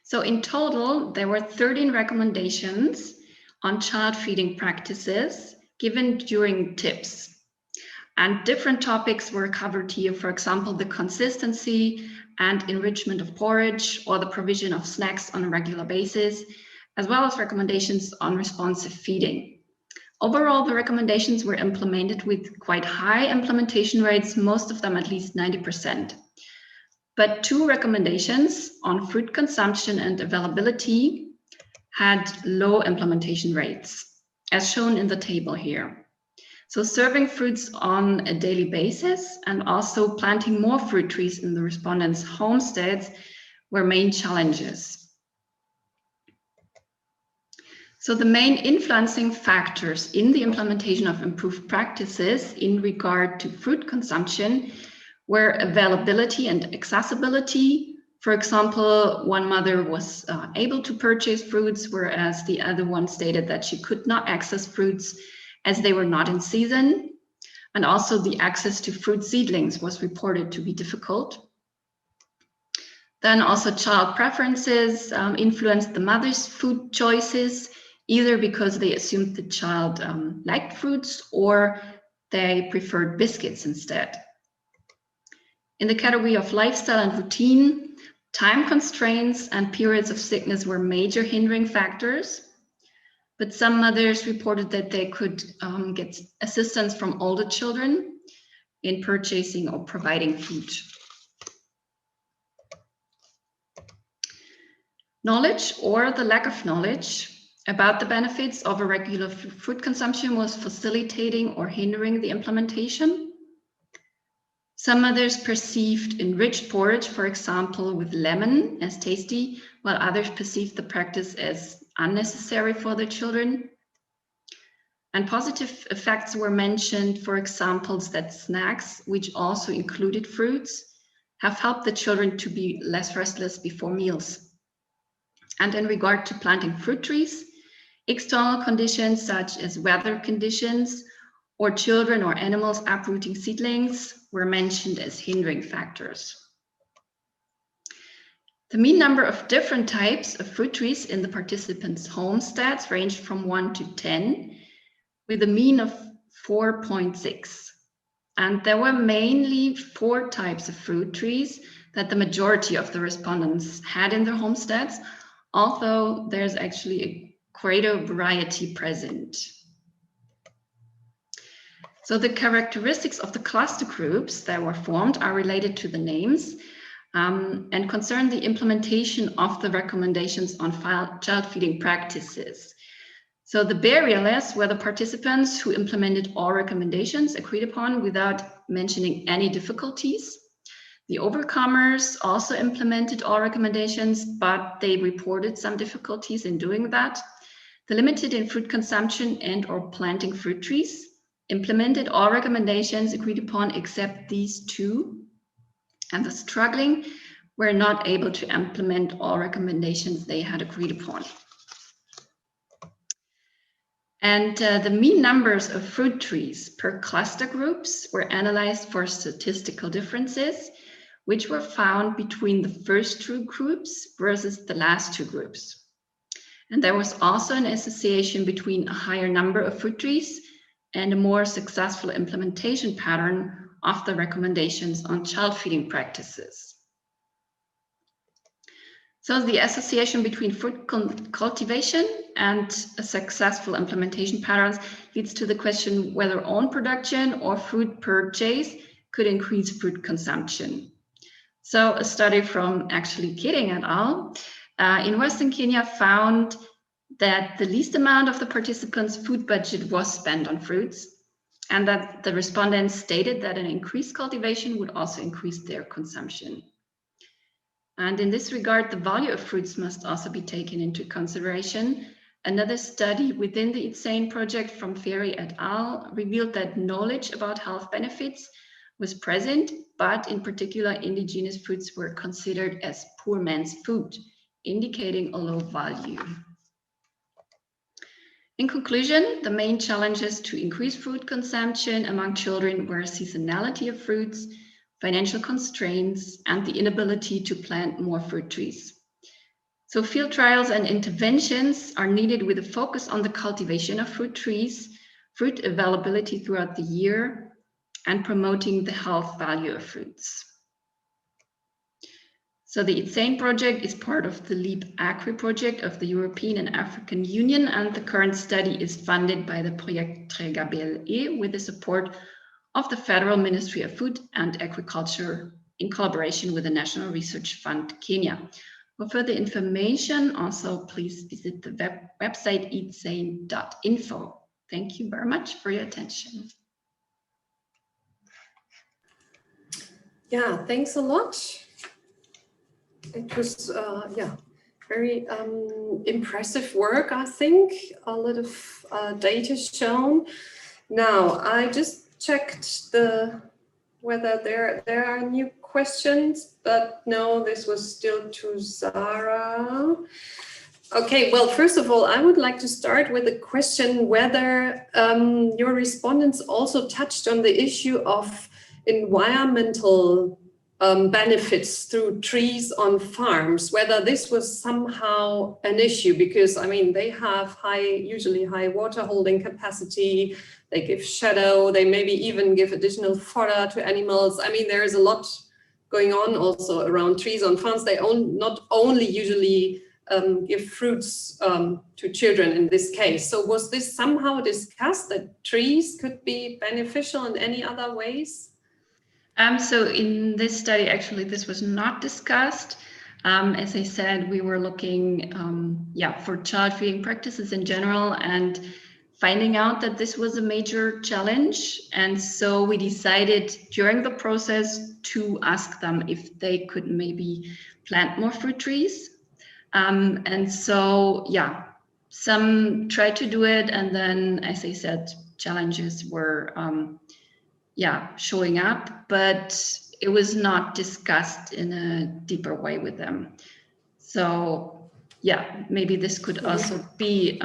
[SPEAKER 8] So in total, there were 13 recommendations on child feeding practices given during tips. And different topics were covered here, for example, the consistency and enrichment of porridge or the provision of snacks on a regular basis, as well as recommendations on responsive feeding. Overall, the recommendations were implemented with quite high implementation rates, most of them at least 90%. But 2 recommendations on fruit consumption and availability had low implementation rates, as shown in the table here. So serving fruits on a daily basis and also planting more fruit trees in the respondents' homesteads were main challenges. So the main influencing factors in the implementation of improved practices in regard to fruit consumption were availability and accessibility. For example, one mother was able to purchase fruits, whereas the other one stated that she could not access fruits as they were not in season. And also the access to fruit seedlings was reported to be difficult. Then also child preferences influenced the mother's food choices, either because they assumed the child liked fruits or they preferred biscuits instead. In the category of lifestyle and routine, time constraints and periods of sickness were major hindering factors. But some mothers reported that they could get assistance from older children in purchasing or providing food. Knowledge or the lack of knowledge about the benefits of a regular food consumption was facilitating or hindering the implementation. Some mothers perceived enriched porridge, for example, with lemon as tasty, while others perceived the practice as unnecessary for their children. And positive effects were mentioned, for example, that snacks, which also included fruits, have helped the children to be less restless before meals. And in regard to planting fruit trees, external conditions such as weather conditions or children or animals uprooting seedlings were mentioned as hindering factors. The mean number of different types of fruit trees in the participants' homesteads ranged from 1 to 10, with a mean of 4.6. And there were mainly 4 types of fruit trees that the majority of the respondents had in their homesteads, although there's actually a greater variety present. So the characteristics of the cluster groups that were formed are related to the names and concern the implementation of the recommendations on child feeding practices. So the barrierless were the participants who implemented all recommendations agreed upon without mentioning any difficulties. The overcomers also implemented all recommendations, but they reported some difficulties in doing that. The limited in fruit consumption and or planting fruit trees implemented all recommendations agreed upon except these 2. and the struggling were not able to implement all recommendations they had agreed upon. And the mean numbers of fruit trees per cluster groups were analyzed for statistical differences, which were found between the first two groups versus the last two groups. And there was also an association between a higher number of fruit trees and a more successful implementation pattern of the recommendations on child feeding practices. So the association between fruit cultivation and a successful implementation patterns leads to the question whether own production or fruit purchase could increase fruit consumption. So a study from actually Keating et al. In Western Kenya found that the least amount of the participants' food budget was spent on fruits, and that the respondents stated that an increased cultivation would also increase their consumption. And in this regard, the value of fruits must also be taken into consideration. Another study within the ITSANE project from Ferry et al. Revealed that knowledge about health benefits was present, but in particular, indigenous fruits were considered as poor man's food, indicating a low value. In conclusion, the main challenges to increase fruit consumption among children were seasonality of fruits, financial constraints, and the inability to plant more fruit trees. So field trials and interventions are needed with a focus on the cultivation of fruit trees, fruit availability throughout the year, and promoting the health value of fruits. So the ITSANE project is part of the LEAP Agri project of the European and African Union, and the current study is funded by the Projektträger BLE with the support of the Federal Ministry of Food and Agriculture in collaboration with the National Research Fund Kenya. For further information, also please visit the website itsane.info. Thank you very much for your attention.
[SPEAKER 5] Yeah, thanks a lot. It was, very impressive work, I think. A lot of data shown. Now, I just checked whether there are new questions, but no, this was still to Zara. Okay, well, first of all, I would like to start with a question whether your respondents also touched on the issue of environmental benefits through trees on farms, whether this was somehow an issue, because I mean, they have usually high water holding capacity, they give shadow, they maybe even give additional fodder to animals. I mean, there is a lot going on also around trees on farms. They not only usually give fruits to children in this case. So was this somehow discussed that trees could be beneficial in any other ways?
[SPEAKER 8] So in this study, actually, this was not discussed. As I said, we were looking for child feeding practices in general and finding out that this was a major challenge. And so we decided during the process to ask them if they could maybe plant more fruit trees. And so, some tried to do it. And then, as I said, challenges were showing up, but it was not discussed in a deeper way with them. So maybe this could also be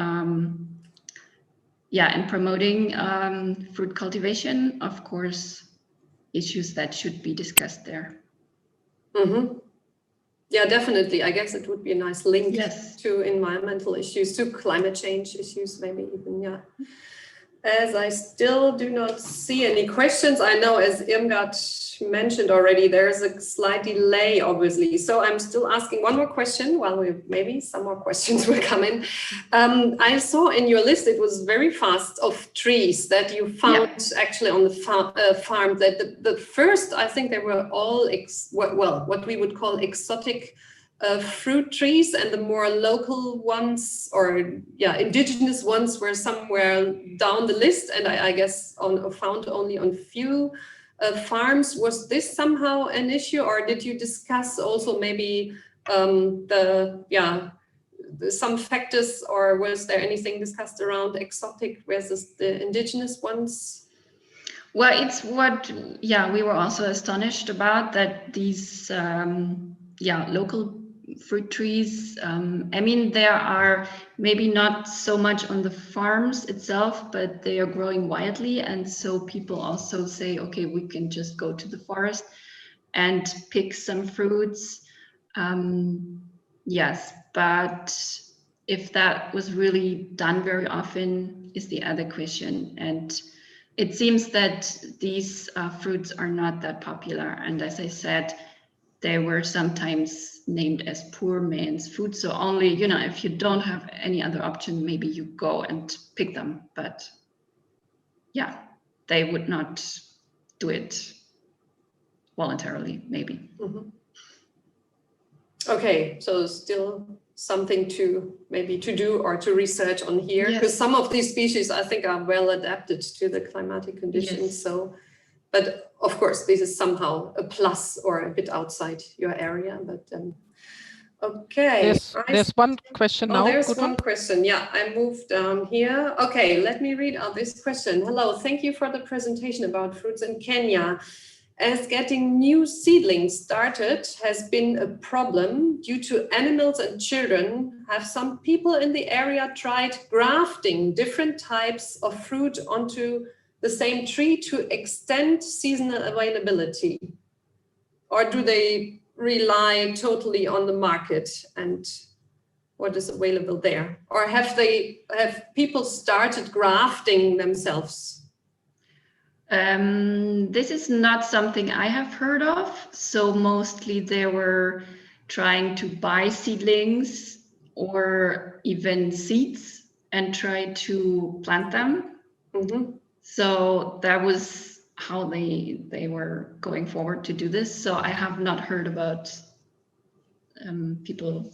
[SPEAKER 8] in promoting fruit cultivation, of course, issues that should be discussed there.
[SPEAKER 5] Mm-hmm. Yeah, definitely. I guess it would be a nice link
[SPEAKER 8] Yes.
[SPEAKER 5] to environmental issues, to climate change issues, maybe even, As I still do not see any questions, I know, as Irmgard mentioned already, there's a slight delay, obviously. So I'm still asking one more question. Well, maybe some more questions will come in. I saw in your list, it was very fast, of trees that you found actually on the farm. That the first, I think they were all, what we would call exotic fruit trees, and the more local ones, or indigenous ones, were somewhere down the list, and I guess found only on few farms. Was this somehow an issue, or did you discuss also maybe some factors, or was there anything discussed around exotic versus the indigenous ones?
[SPEAKER 8] Well, it's what, yeah, we were also astonished about, that these, local fruit trees, I mean, there are maybe not so much on the farms itself, but they are growing widely. And so people also say, okay, we can just go to the forest and pick some fruits. Yes, but if that was really done very often is the other question. And it seems that these fruits are not that popular. And as I said, they were sometimes named as poor man's food. So only, if you don't have any other option, maybe you go and pick them. But yeah, they would not do it voluntarily, maybe.
[SPEAKER 5] Mm-hmm. Okay, so still something to do or to research on here, because some of these species I think are well adapted to the climatic conditions.
[SPEAKER 8] Yes.
[SPEAKER 5] So, but of course, this is somehow a plus or a bit outside your area. But okay,
[SPEAKER 1] there's one question now.
[SPEAKER 5] There's one question. Yeah, I moved down here. Okay, let me read out this question. Hello, thank you for the presentation about fruits in Kenya. As getting new seedlings started has been a problem due to animals and children, have some people in the area tried grafting different types of fruit onto the same tree to extend seasonal availability? Or do they rely totally on the market and what is available there? Or have people started grafting themselves?
[SPEAKER 8] This is not something I have heard of. So mostly they were trying to buy seedlings or even seeds and try to plant them.
[SPEAKER 5] Mm-hmm.
[SPEAKER 8] So that was how they were going forward to do this. So I have not heard about people,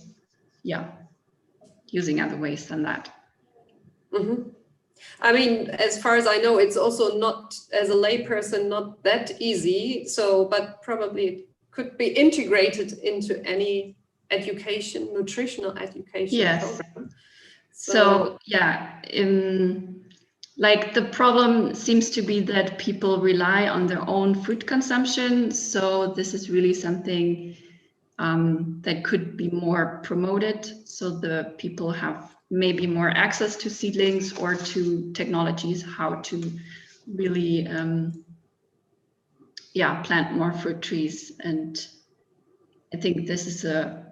[SPEAKER 8] using other ways than that.
[SPEAKER 5] Mm-hmm. I mean, as far as I know, it's also not, as a layperson, not that easy. So, but probably it could be integrated into any education, nutritional education program.
[SPEAKER 8] So yeah, like the problem seems to be that people rely on their own food consumption. So this is really something that could be more promoted, so the people have maybe more access to seedlings or to technologies how to really plant more fruit trees. And I think this is a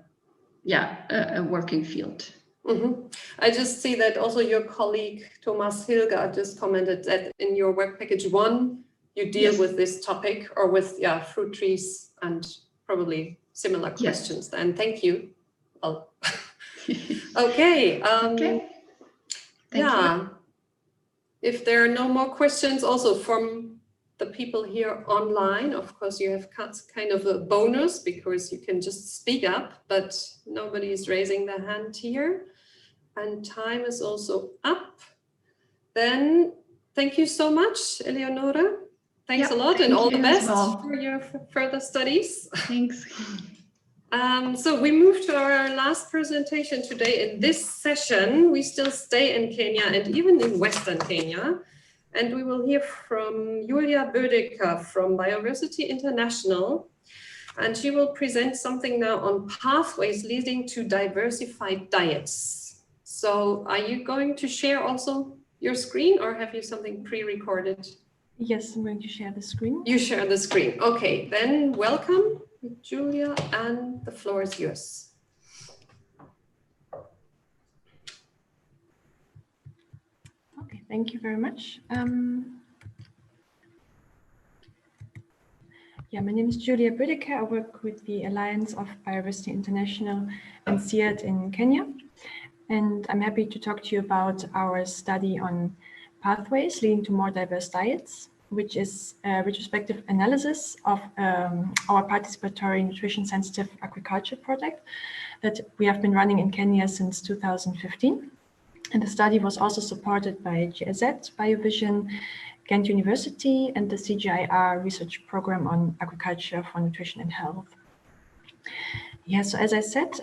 [SPEAKER 8] working field.
[SPEAKER 5] Mm-hmm. I just see that also your colleague Thomas Hilger just commented that in your work package 1 you deal with this topic, or with fruit trees, and probably similar questions. Then thank you. Well, okay.
[SPEAKER 8] Thank you.
[SPEAKER 5] If there are no more questions also from the people here online, of course you have kind of a bonus because you can just speak up, but nobody is raising their hand here. And time is also up. Then thank you so much, Eleonora. Thanks a lot, and all the best for your further studies.
[SPEAKER 8] Thanks.
[SPEAKER 5] So we move to our last presentation today. In this session, we still stay in Kenya and even in Western Kenya. And we will hear from Julia Bödecker from Biodiversity International. And she will present something now on pathways leading to diversified diets. So are you going to share also your screen, or have you something pre-recorded?
[SPEAKER 9] Yes, I'm going to share the screen.
[SPEAKER 5] You share the screen. Okay, then welcome, Julia, and the floor is yours.
[SPEAKER 9] Okay, thank you very much. My name is Julia Bödecker. I work with the Alliance of Biodiversity International and CIAT in Kenya. And I'm happy to talk to you about our study on pathways leading to more diverse diets, which is a retrospective analysis of our participatory nutrition-sensitive agriculture project that we have been running in Kenya since 2015. And the study was also supported by GIZ, BioVision, Ghent University, and the CGIAR research program on agriculture for nutrition and health. So as I said,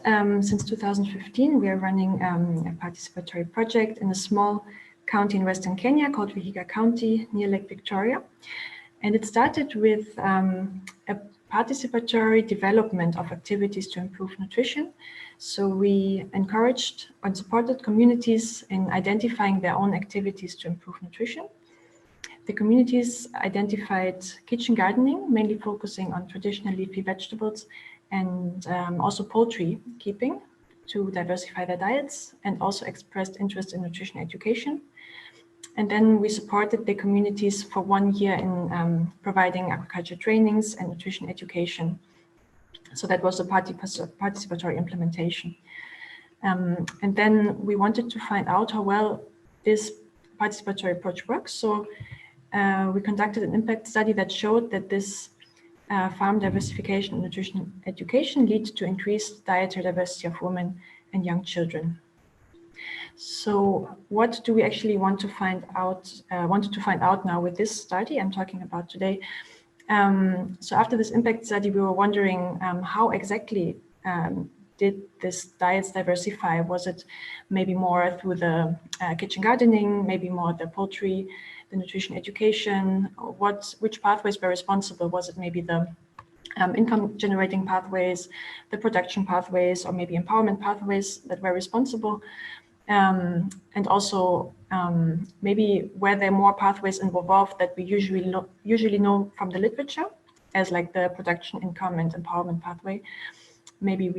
[SPEAKER 9] since 2015, we are running a participatory project in a small county in Western Kenya called Vihiga County near Lake Victoria. And it started with a participatory development of activities to improve nutrition. So we encouraged and supported communities in identifying their own activities to improve nutrition. The communities identified kitchen gardening, mainly focusing on traditional leafy vegetables, and also poultry keeping to diversify their diets, and also expressed interest in nutrition education. And then we supported the communities for 1 year in providing agriculture trainings and nutrition education. So that was a participatory implementation. And then we wanted to find out how well this participatory approach works. So we conducted an impact study that showed that this farm diversification and nutrition education leads to increased dietary diversity of women and young children. So what do we actually want to find out? Wanted to find out now with this study I'm talking about today. So after this impact study, we were wondering how exactly did this diets diversify? Was it maybe more through the kitchen gardening, maybe more the poultry, the nutrition education? Which pathways were responsible? Was it maybe the income generating pathways, the production pathways, or maybe empowerment pathways that were responsible? And also maybe were there more pathways involved that we usually know from the literature, as like the production, income, and empowerment pathway. Maybe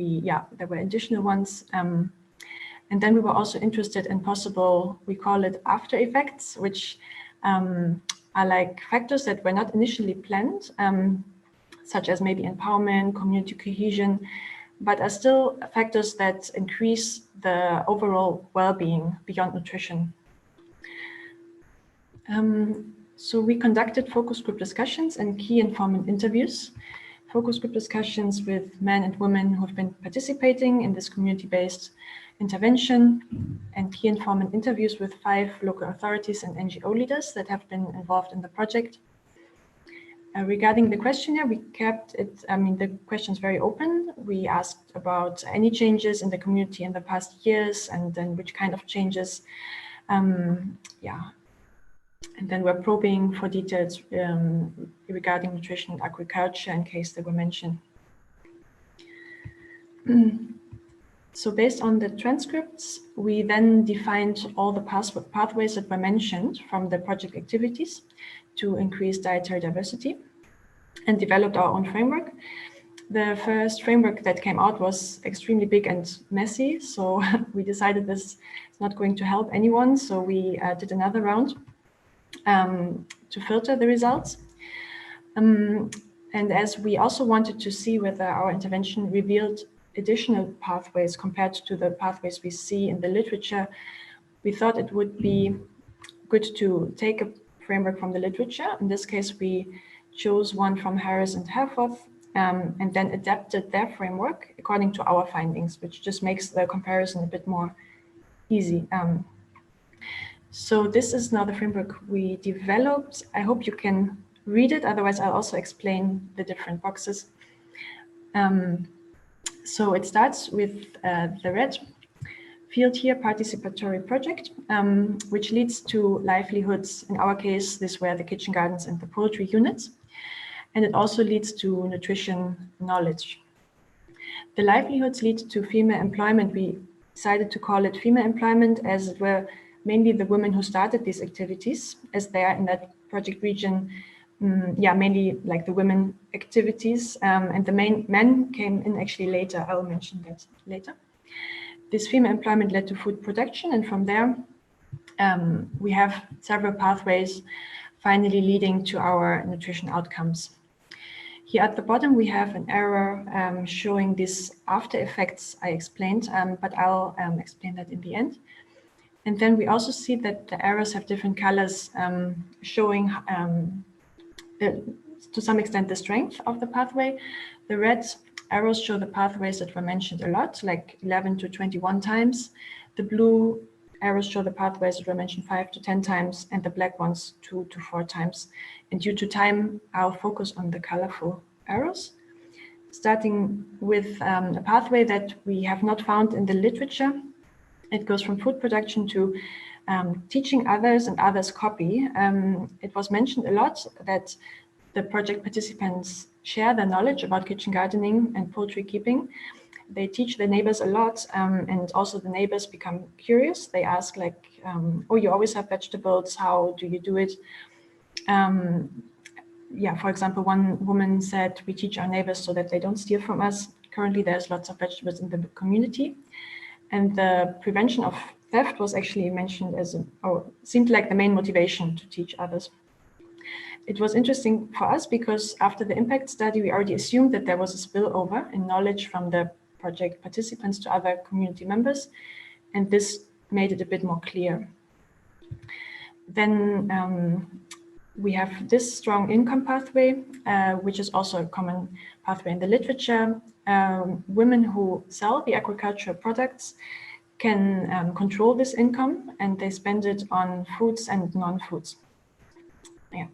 [SPEAKER 9] there were additional ones. And then we were also interested in possible, we call it after effects, which are like factors that were not initially planned, such as maybe empowerment, community cohesion, but are still factors that increase the overall well-being beyond nutrition. So we conducted focus group discussions and key informant interviews. Focus group discussions with men and women who have been participating in this community-based intervention, and key informant interviews with 5 local authorities and NGO leaders that have been involved in the project. Regarding the questionnaire, we kept it, the questions very open. We asked about any changes in the community in the past years, and then which kind of changes. And then we're probing for details regarding nutrition and agriculture in case they were mentioned. So based on the transcripts, we then defined all the pathways that were mentioned from the project activities to increase dietary diversity, and developed our own framework. The first framework that came out was extremely big and messy, so we decided this is not going to help anyone, so we did another round to filter the results. And as we also wanted to see whether our intervention revealed additional pathways compared to the pathways we see in the literature, we thought it would be good to take a framework from the literature. In this case, we chose one from Harris and Herforth, and then adapted their framework according to our findings, which just makes the comparison a bit more easy. So this is now the framework we developed. I hope you can read it, otherwise I'll also explain the different boxes. So it starts with the red field here, participatory project, which leads to livelihoods. In our case, these were the kitchen gardens and the poultry units. And it also leads to nutrition knowledge. The livelihoods lead to female employment. We decided to call it female employment as it were mainly the women who started these activities, as they are in that project region, mainly like the women activities, and the main men came in actually later. I will mention that later. This female employment led to food production, and from there we have several pathways finally leading to our nutrition outcomes. Here at the bottom, we have an arrow showing these after effects I explained, but I'll explain that in the end. And then we also see that the arrows have different colors showing to some extent the strength of the pathway. The red arrows show the pathways that were mentioned a lot, like 11 to 21 times. The blue arrows show the pathways that were mentioned 5 to 10 times, and the black ones 2 to 4 times. And due to time, I'll focus on the colorful arrows, starting with a pathway that we have not found in the literature. It goes from food production to teaching others and others copy. It was mentioned a lot that the project participants share their knowledge about kitchen gardening and poultry keeping. They teach their neighbors a lot, and also the neighbors become curious. They ask like, oh, you always have vegetables, how do you do it? Yeah, for example, one woman said, we teach our neighbors so that they don't steal from us. Currently, there's lots of vegetables in the community. And the prevention of theft was actually mentioned as, or seemed like the main motivation to teach others. It was interesting for us because after the impact study, we already assumed that there was a spillover in knowledge from the project participants to other community members, and this made it a bit more clear. Then we have this strong income pathway, which is also a common pathway in the literature. Women who sell the agricultural products can control this income, and they spend it on foods and non-foods. Yeah.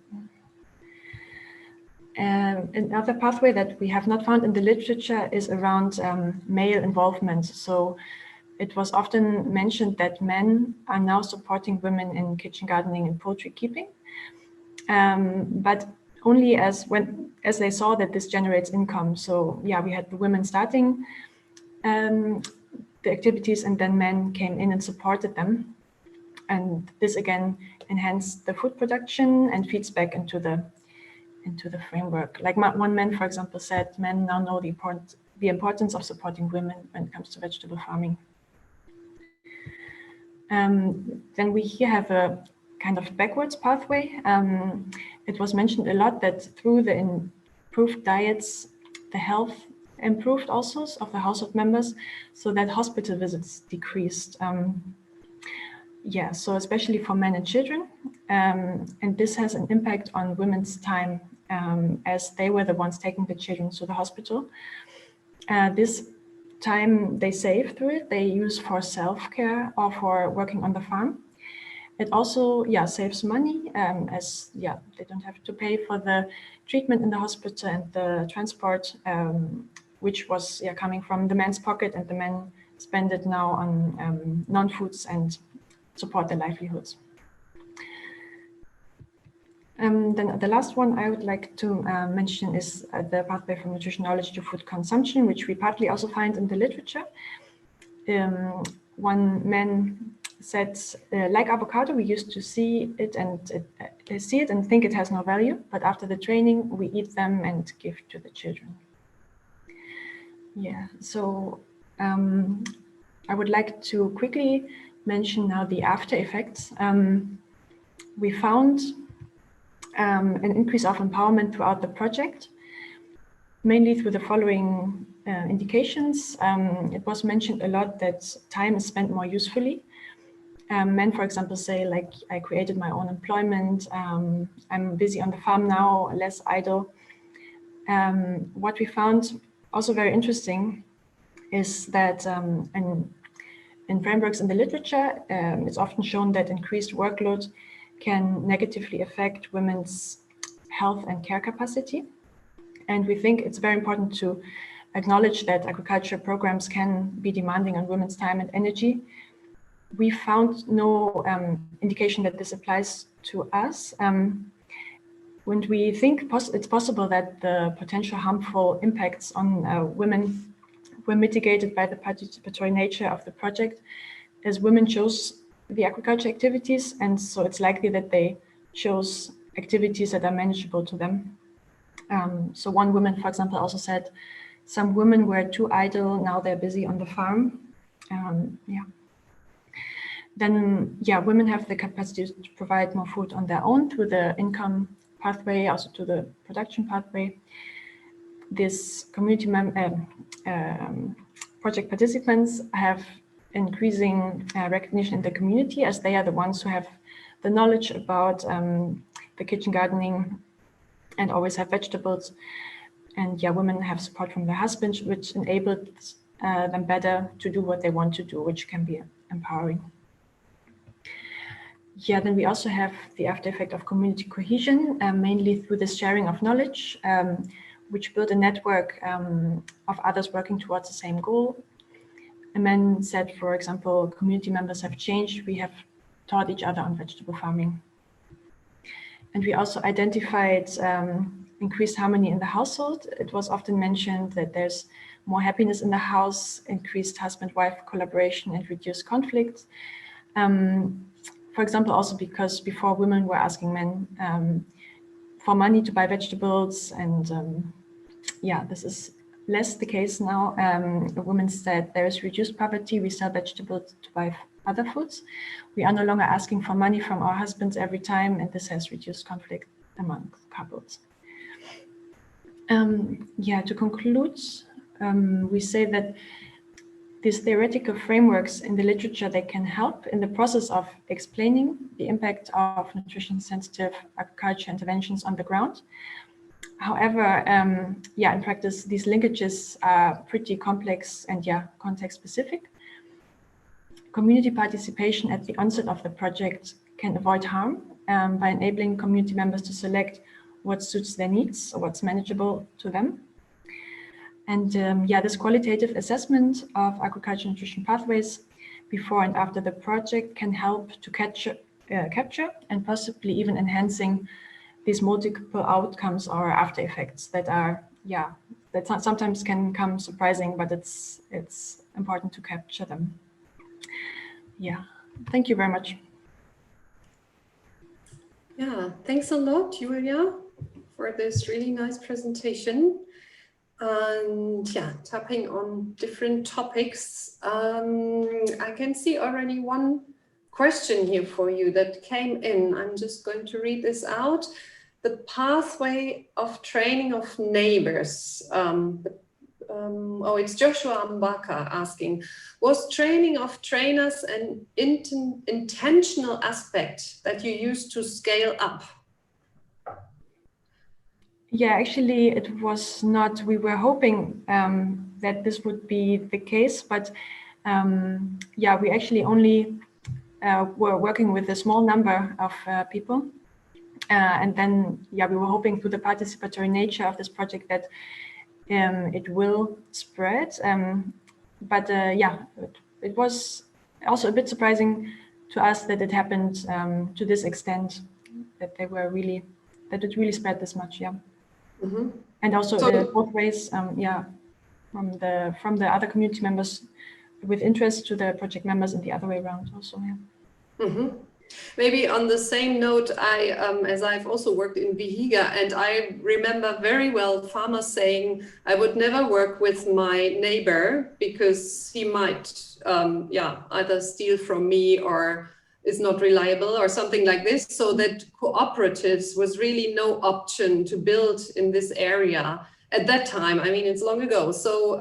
[SPEAKER 9] Another pathway that we have not found in the literature is around male involvement. So it was often mentioned that men are now supporting women in kitchen gardening and poultry keeping, but only as they saw that this generates income. So yeah, we had the women starting the activities, and then men came in and supported them. And this again enhanced the food production and feeds back into the framework. Like one man, for example, said, men now know the importance of supporting women when it comes to vegetable farming. Then we here have a kind of backwards pathway. It was mentioned a lot that through the improved diets, the health improved also of the household members, so that hospital visits decreased. Yeah, so especially for men and children. And this has an impact on women's time, as they were the ones taking the children to the hospital. This time they save through it, they use for self-care or for working on the farm. It also, yeah, saves money, as yeah, they don't have to pay for the treatment in the hospital and the transport, which was coming from the man's pocket, and the men spend it now on non-foods and support their livelihoods. Then the last one I would like to mention is the pathway from nutrition knowledge to food consumption, which we partly also find in the literature. One man said, like avocado, we used to see it and think it has no value, but after the training, we eat them and give to the children. Yeah, so I would like to quickly mention now the after effects. We found an increase of empowerment throughout the project, mainly through the following indications. It was mentioned a lot that time is spent more usefully. Men, for example, say like, I created my own employment, I'm busy on the farm now, less idle. What we found also very interesting is that in frameworks in the literature, it's often shown that increased workload can negatively affect women's health and care capacity. And we think it's very important to acknowledge that agriculture programs can be demanding on women's time and energy. We found no indication that this applies to us. When we think it's possible that the potential harmful impacts on women were mitigated by the participatory nature of the project, as women chose the agriculture activities, and so it's likely that they chose activities that are manageable to them. So one woman, for example, also said, some women were too idle, now they're busy on the farm. Yeah. Then, yeah, women have the capacity to provide more food on their own through the income pathway, also to the production pathway. This community project participants have increasing recognition in the community, as they are the ones who have the knowledge about the kitchen gardening and always have vegetables. And yeah, women have support from their husbands, which enables them better to do what they want to do, which can be empowering. Yeah, then we also have the after effect of community cohesion, mainly through the sharing of knowledge, which build a network of others working towards the same goal. A man said, for example, community members have changed. We have taught each other on vegetable farming. And we also identified increased harmony in the household. It was often mentioned that there's more happiness in the house, increased husband-wife collaboration, and reduced conflicts. For example, also because before women were asking men for money to buy vegetables, and yeah, this is less the case now. A woman said there is reduced poverty, we sell vegetables to buy other foods. We are no longer asking for money from our husbands every time, and this has reduced conflict among couples. Yeah, to conclude, we say that these theoretical frameworks in the literature, they can help in the process of explaining the impact of nutrition-sensitive agriculture interventions on the ground. However, yeah, in practice, these linkages are pretty complex and yeah, context-specific. Community participation at the onset of the project can avoid harm by enabling community members to select what suits their needs or what's manageable to them. And yeah, this qualitative assessment of agricultural nutrition pathways before and after the project can help to capture and possibly even enhancing these multiple outcomes or after effects that are, yeah, that sometimes can come surprising, but it's important to capture them. Yeah, thank you very much.
[SPEAKER 5] Yeah, thanks a lot, Julia, for this really nice presentation. And yeah, tapping on different topics. I can see already one question here for you that came in. I'm just going to read this out. The pathway of training of neighbors. Oh, it's Joshua Mbaka asking, was training of trainers an intentional aspect that you used to scale up?
[SPEAKER 9] Yeah, actually, it was not. We were hoping that this would be the case, but yeah, we actually only were working with a small number of people. And then, yeah, we were hoping through the participatory nature of this project that it will spread. But yeah, it was also a bit surprising to us that it happened to this extent, that they were really, that it really spread this much, yeah. Mm-hmm. And also both ways, yeah, from the other community members with interest to the project members and the other way around also, yeah.
[SPEAKER 5] Mm-hmm. Maybe on the same note, as I've also worked in Vihiga, and I remember very well farmers saying, I would never work with my neighbor because he might, yeah, either steal from me or is not reliable or something like this. So that cooperatives was really no option to build in this area at that time. I mean, it's long ago. So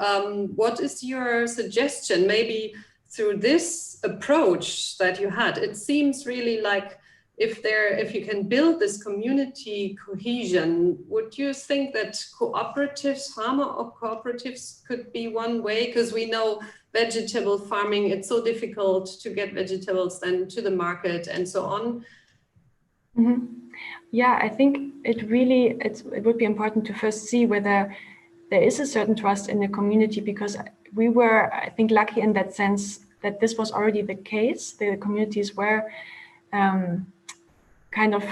[SPEAKER 5] what is your suggestion? Maybe through this approach that you had, it seems really like if you can build this community cohesion, would you think that cooperatives, farmer or cooperatives could be one way? Because we know vegetable farming, it's so difficult to get vegetables then to the market and so on.
[SPEAKER 9] Mm-hmm. Yeah, I think it would be important to first see whether there is a certain trust in the community, because we were, I think, lucky in that sense that this was already the case. The communities were kind of,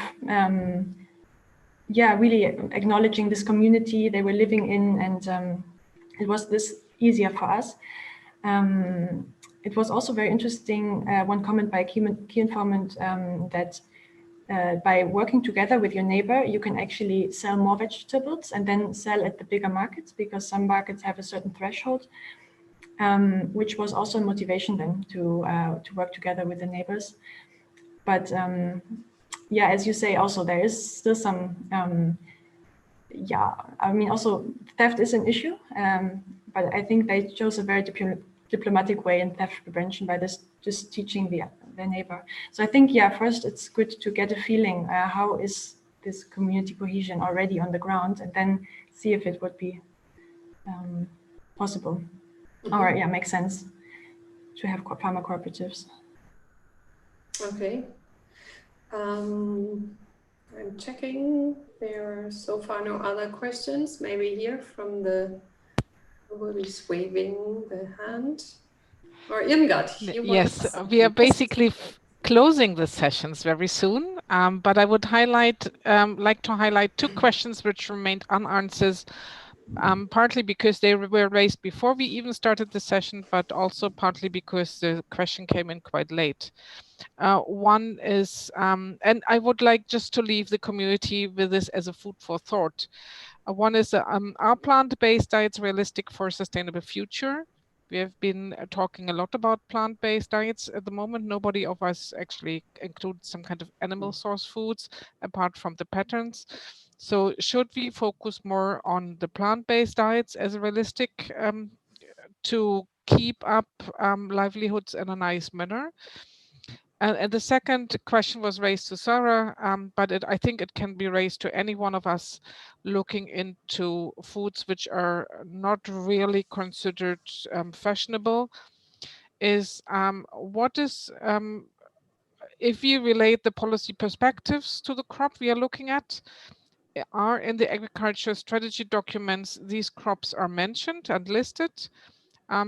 [SPEAKER 9] yeah, really acknowledging this community they were living in, and it was this easier for us. It was also very interesting, one comment by a key informant that by working together with your neighbor, you can actually sell more vegetables and then sell at the bigger markets, because some markets have a certain threshold, which was also a motivation then to work together with the neighbors. But yeah, as you say, also there is still some, yeah, I mean, also theft is an issue, but I think they chose a very diplomatic way in theft prevention by this, just teaching their neighbor. So I think, yeah, first it's good to get a feeling, how is this community cohesion already on the ground, and then see if it would be possible. Mm-hmm. Or yeah, makes sense to have farmer cooperatives.
[SPEAKER 5] Okay. I'm checking. There are so far no other questions. Maybe here from nobody's waving the hand. Or Irmgard.
[SPEAKER 1] Yes, we are basically closing the sessions very soon, but I would like to highlight two questions which remained unanswered, partly because they were raised before we even started the session, but also partly because the question came in quite late. One is, and I would like just to leave the community with this as a food for thought. One is, are plant-based diets realistic for a sustainable future? We have been talking a lot about plant-based diets at the moment. Nobody of us actually includes some kind of animal source foods apart from the patterns. So should we focus more on the plant-based diets as a realistic to keep up livelihoods in a nice manner? And the second question was raised to Sarah, but I think it can be raised to any one of us looking into foods which are not really considered fashionable, is what is, if we relate the policy perspectives to the crop we are looking at, are in the agriculture strategy documents, these crops are mentioned and listed?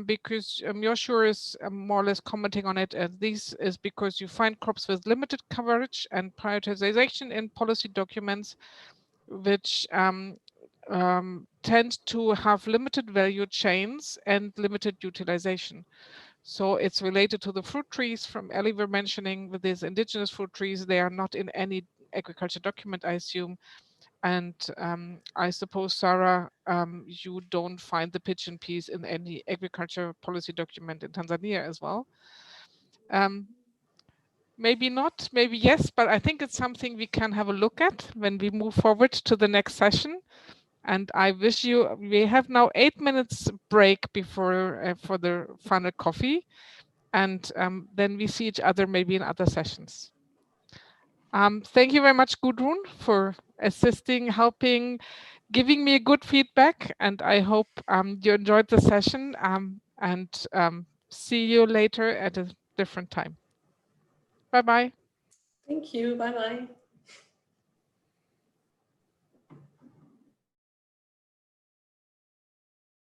[SPEAKER 1] Because Joshua is more or less commenting on it, and this is because you find crops with limited coverage and prioritization in policy documents, which tend to have limited value chains and limited utilization. So it's related to the fruit trees from Ellie were mentioning with these indigenous fruit trees. They are not in any agriculture document, I assume. And I suppose, Sarah, you don't find the pigeon peas in any agriculture policy document in Tanzania as well. Maybe not, maybe yes, but I think it's something we can have a look at when we move forward to the next session. And I wish you, we have now 8 minutes break before for the final coffee. And then we see each other maybe in other sessions. Thank you very much, Gudrun, for assisting, helping, giving me good feedback, and I hope you enjoyed the session, and see you later at a different time. Bye-bye.
[SPEAKER 5] Thank you. Bye-bye.